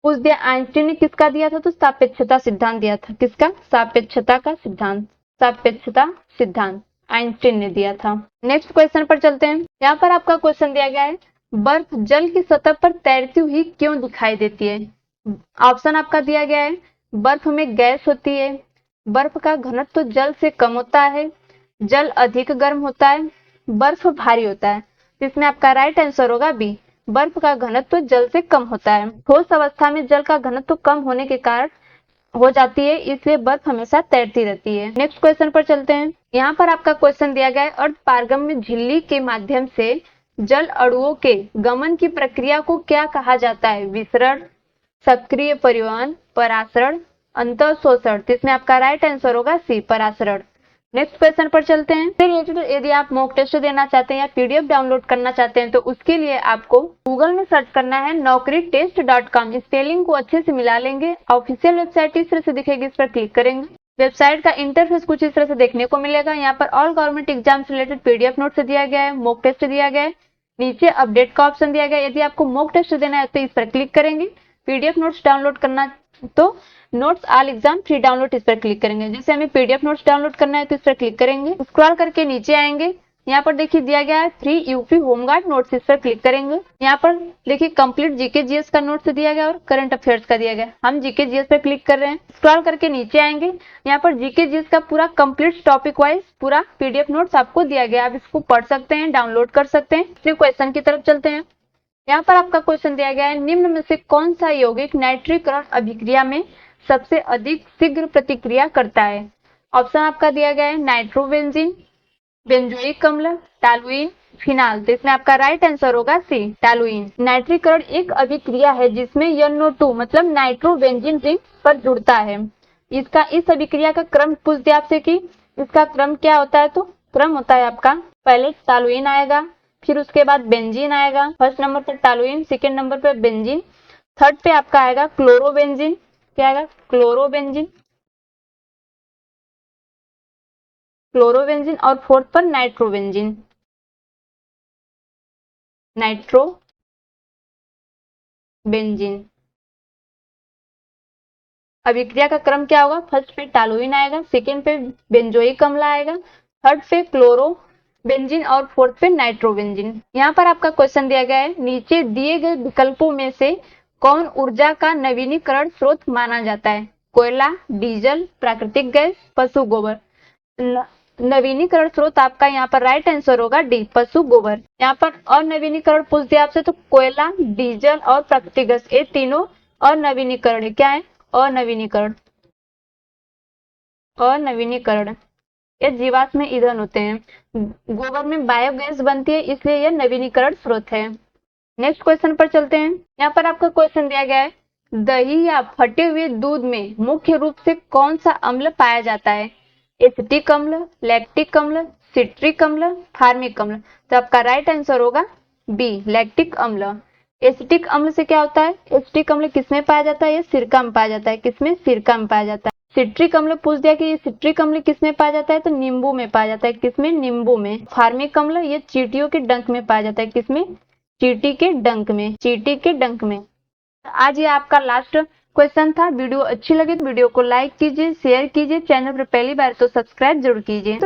पूछ दिया आइंस्टीन ने किसका दिया था? तो सापेक्षता सिद्धांत दिया था। किसका? सापेक्षता का सिद्धांत, सापेक्षता सिद्धांत आइंस्टीन ने दिया था। नेक्स्ट क्वेश्चन पर चलते हैं। यहाँ पर आपका क्वेश्चन दिया गया है, बर्फ जल की सतह पर तैरती हुई क्यों दिखाई देती है? ऑप्शन आपका दिया गया है, बर्फ में गैस होती है, बर्फ का घनत्व तो जल से कम होता है, जल अधिक गर्म होता है, बर्फ भारी होता है। इसमें आपका राइट आंसर होगा बी, बर्फ का घनत्व जल से कम होता है। ठोस अवस्था में जल का घनत्व कम होने के कारण हो जाती है, इसलिए बर्फ हमेशा तैरती रहती है। नेक्स्ट क्वेश्चन पर चलते हैं। यहाँ पर आपका क्वेश्चन दिया गया है, अर्ध पारगम्य झिल्ली के माध्यम से जल अणुओं के गमन की प्रक्रिया को क्या कहा जाता है? विसरण, सक्रिय परिवहन, परासरण, अंतःशोषण। तो इसमें आपका राइट आंसर होगा सी, परासरण। नेक्स्ट क्वेश्चन पर चलते हैं। रिलेटेड यदि आप मॉक टेस्ट देना चाहते हैं या पीडीएफ डाउनलोड करना चाहते हैं तो उसके लिए आपको गूगल में सर्च करना है naukritest.com। स्पेलिंग को अच्छे से मिला लेंगे। ऑफिशियल वेबसाइट इस तरह से दिखेगी, इस पर क्लिक करेंगे। वेबसाइट का इंटरफेस कुछ इस तरह से देखने को मिलेगा। यहाँ पर ऑल गवर्नमेंट एग्जाम से रिलेटेड पीडीएफ नोट्स दिया गया है, मॉक टेस्ट दिया गया है, नीचे अपडेट का ऑप्शन दिया गया है। यदि आपको मॉक टेस्ट देना है तो इस पर क्लिक करेंगे। पीडीएफ नोट्स डाउनलोड करना तो notes all exam free download इस पर क्लिक करेंगे। जैसे हमें पीडीएफ नोट्स डाउनलोड करना है तो इस पर क्लिक करेंगे। स्क्रॉल करके नीचे आएंगे, यहाँ पर देखिए दिया गया है फ्री यूपी होमगार्ड नोट्स, इस पर क्लिक करेंगे। यहाँ पर देखिए कंप्लीट जीके जीएस का नोट्स दिया गया और करंट अफेयर्स का दिया गया। हम जीके जीएस पर क्लिक कर रहे हैं। स्क्रॉल करके नीचे आएंगे, यहाँ पर जीके जीएस का पूरा कंप्लीट टॉपिक वाइज पूरा पीडीएफ नोट्स आपको दिया गया। आप इसको पढ़ सकते हैं, डाउनलोड कर सकते हैं। फिर क्वेश्चन की तरफ चलते हैं। यहाँ पर आपका क्वेश्चन दिया गया है, निम्न में से कौन सा यौगिक नाइट्रीकरण अभिक्रिया में सबसे अधिक शीघ्र प्रतिक्रिया करता है? ऑप्शन आपका दिया गया है नाइट्रोबेंजीन, बेंजोइक अम्ल, टॉलुइन, फिनाल। तो इसमें आपका राइट आंसर होगा सी, टॉलुइन। नाइट्रीकरण एक अभिक्रिया है जिसमें NO2 मतलब नाइट्रोबेंजीन रिंग पर जुड़ता है। इस अभिक्रिया का क्रम पूछ दिया आपसे कि इसका क्रम क्या होता है, तो क्रम होता है आपका पहले टॉलुइन आएगा, फिर उसके बाद बेंजीन आएगा। फर्स्ट नंबर पर टॉलुइन, सेकेंड नंबर पर बेंजीन, थर्ड पे आपका आएगा क्लोरोबेंजीन। क्या आएगा? क्लोरोबेंजीन, क्लोरोबेंजीन और फोर्थ पर नाइट्रोबेंजीन, नाइट्रोबेंजीन। अभिक्रिया का क्रम क्या होगा? फर्स्ट पे टॉलुइन आएगा, सेकेंड पे बेंजोइक अम्ल आएगा, थर्ड पे क्लोरोबेंजीन और फोर्थ पे नाइट्रोबेंजीन। यहाँ पर आपका क्वेश्चन दिया गया है, नीचे दिए गए विकल्पों में से कौन ऊर्जा का नवीनीकरण स्रोत माना जाता है? कोयला, डीजल, प्राकृतिक गैस, पशु गोबर। नवीनीकरण स्रोत आपका यहाँ पर राइट आंसर होगा डी, पशु गोबर। यहाँ पर अनवीनीकरण पूछ दिया आपसे तो कोयला, डीजल और प्राकृतिक गैस, ये तीनों अनवीनीकरण है। क्या है? अनवीनीकरण। अनवीनीकरण ये जीवाश्म ईंधन होते हैं। गोबर में बायोगैस बनती है, इसलिए यह नवीनीकरण स्रोत है। नेक्स्ट क्वेश्चन पर चलते हैं। यहाँ पर आपका क्वेश्चन दिया गया है, दही या फटे हुए दूध में मुख्य रूप से कौन सा अम्ल पाया जाता है? एसिटिक अम्ल, लैक्टिक अम्ल, सिट्रिक अम्ल, फार्मिक अम्ल। तो आपका राइट आंसर होगा बी, लैक्टिक अम्ल। एसिटिक अम्ल से क्या होता है? एसिटिक अम्ल किसमें पाया जाता है? ये सिरका में पाया जाता है। किसमें? सिरका में पाया जाता है। सिट्रिक अम्ल पूछ दिया कि ये सिट्रिक अम्ल किसमें पाया जाता है, तो नींबू में पाया जाता है। किसमें? नींबू में। फार्मिक अम्ल ये चींटियों के डंक में पाया जाता है। किसमें? चींटी के डंक में, चींटी के डंक में। आज ये आपका लास्ट क्वेश्चन था। वीडियो अच्छी लगी तो वीडियो को लाइक कीजिए, शेयर कीजिए, चैनल पर पहली बार तो सब्सक्राइब जरूर कीजिए।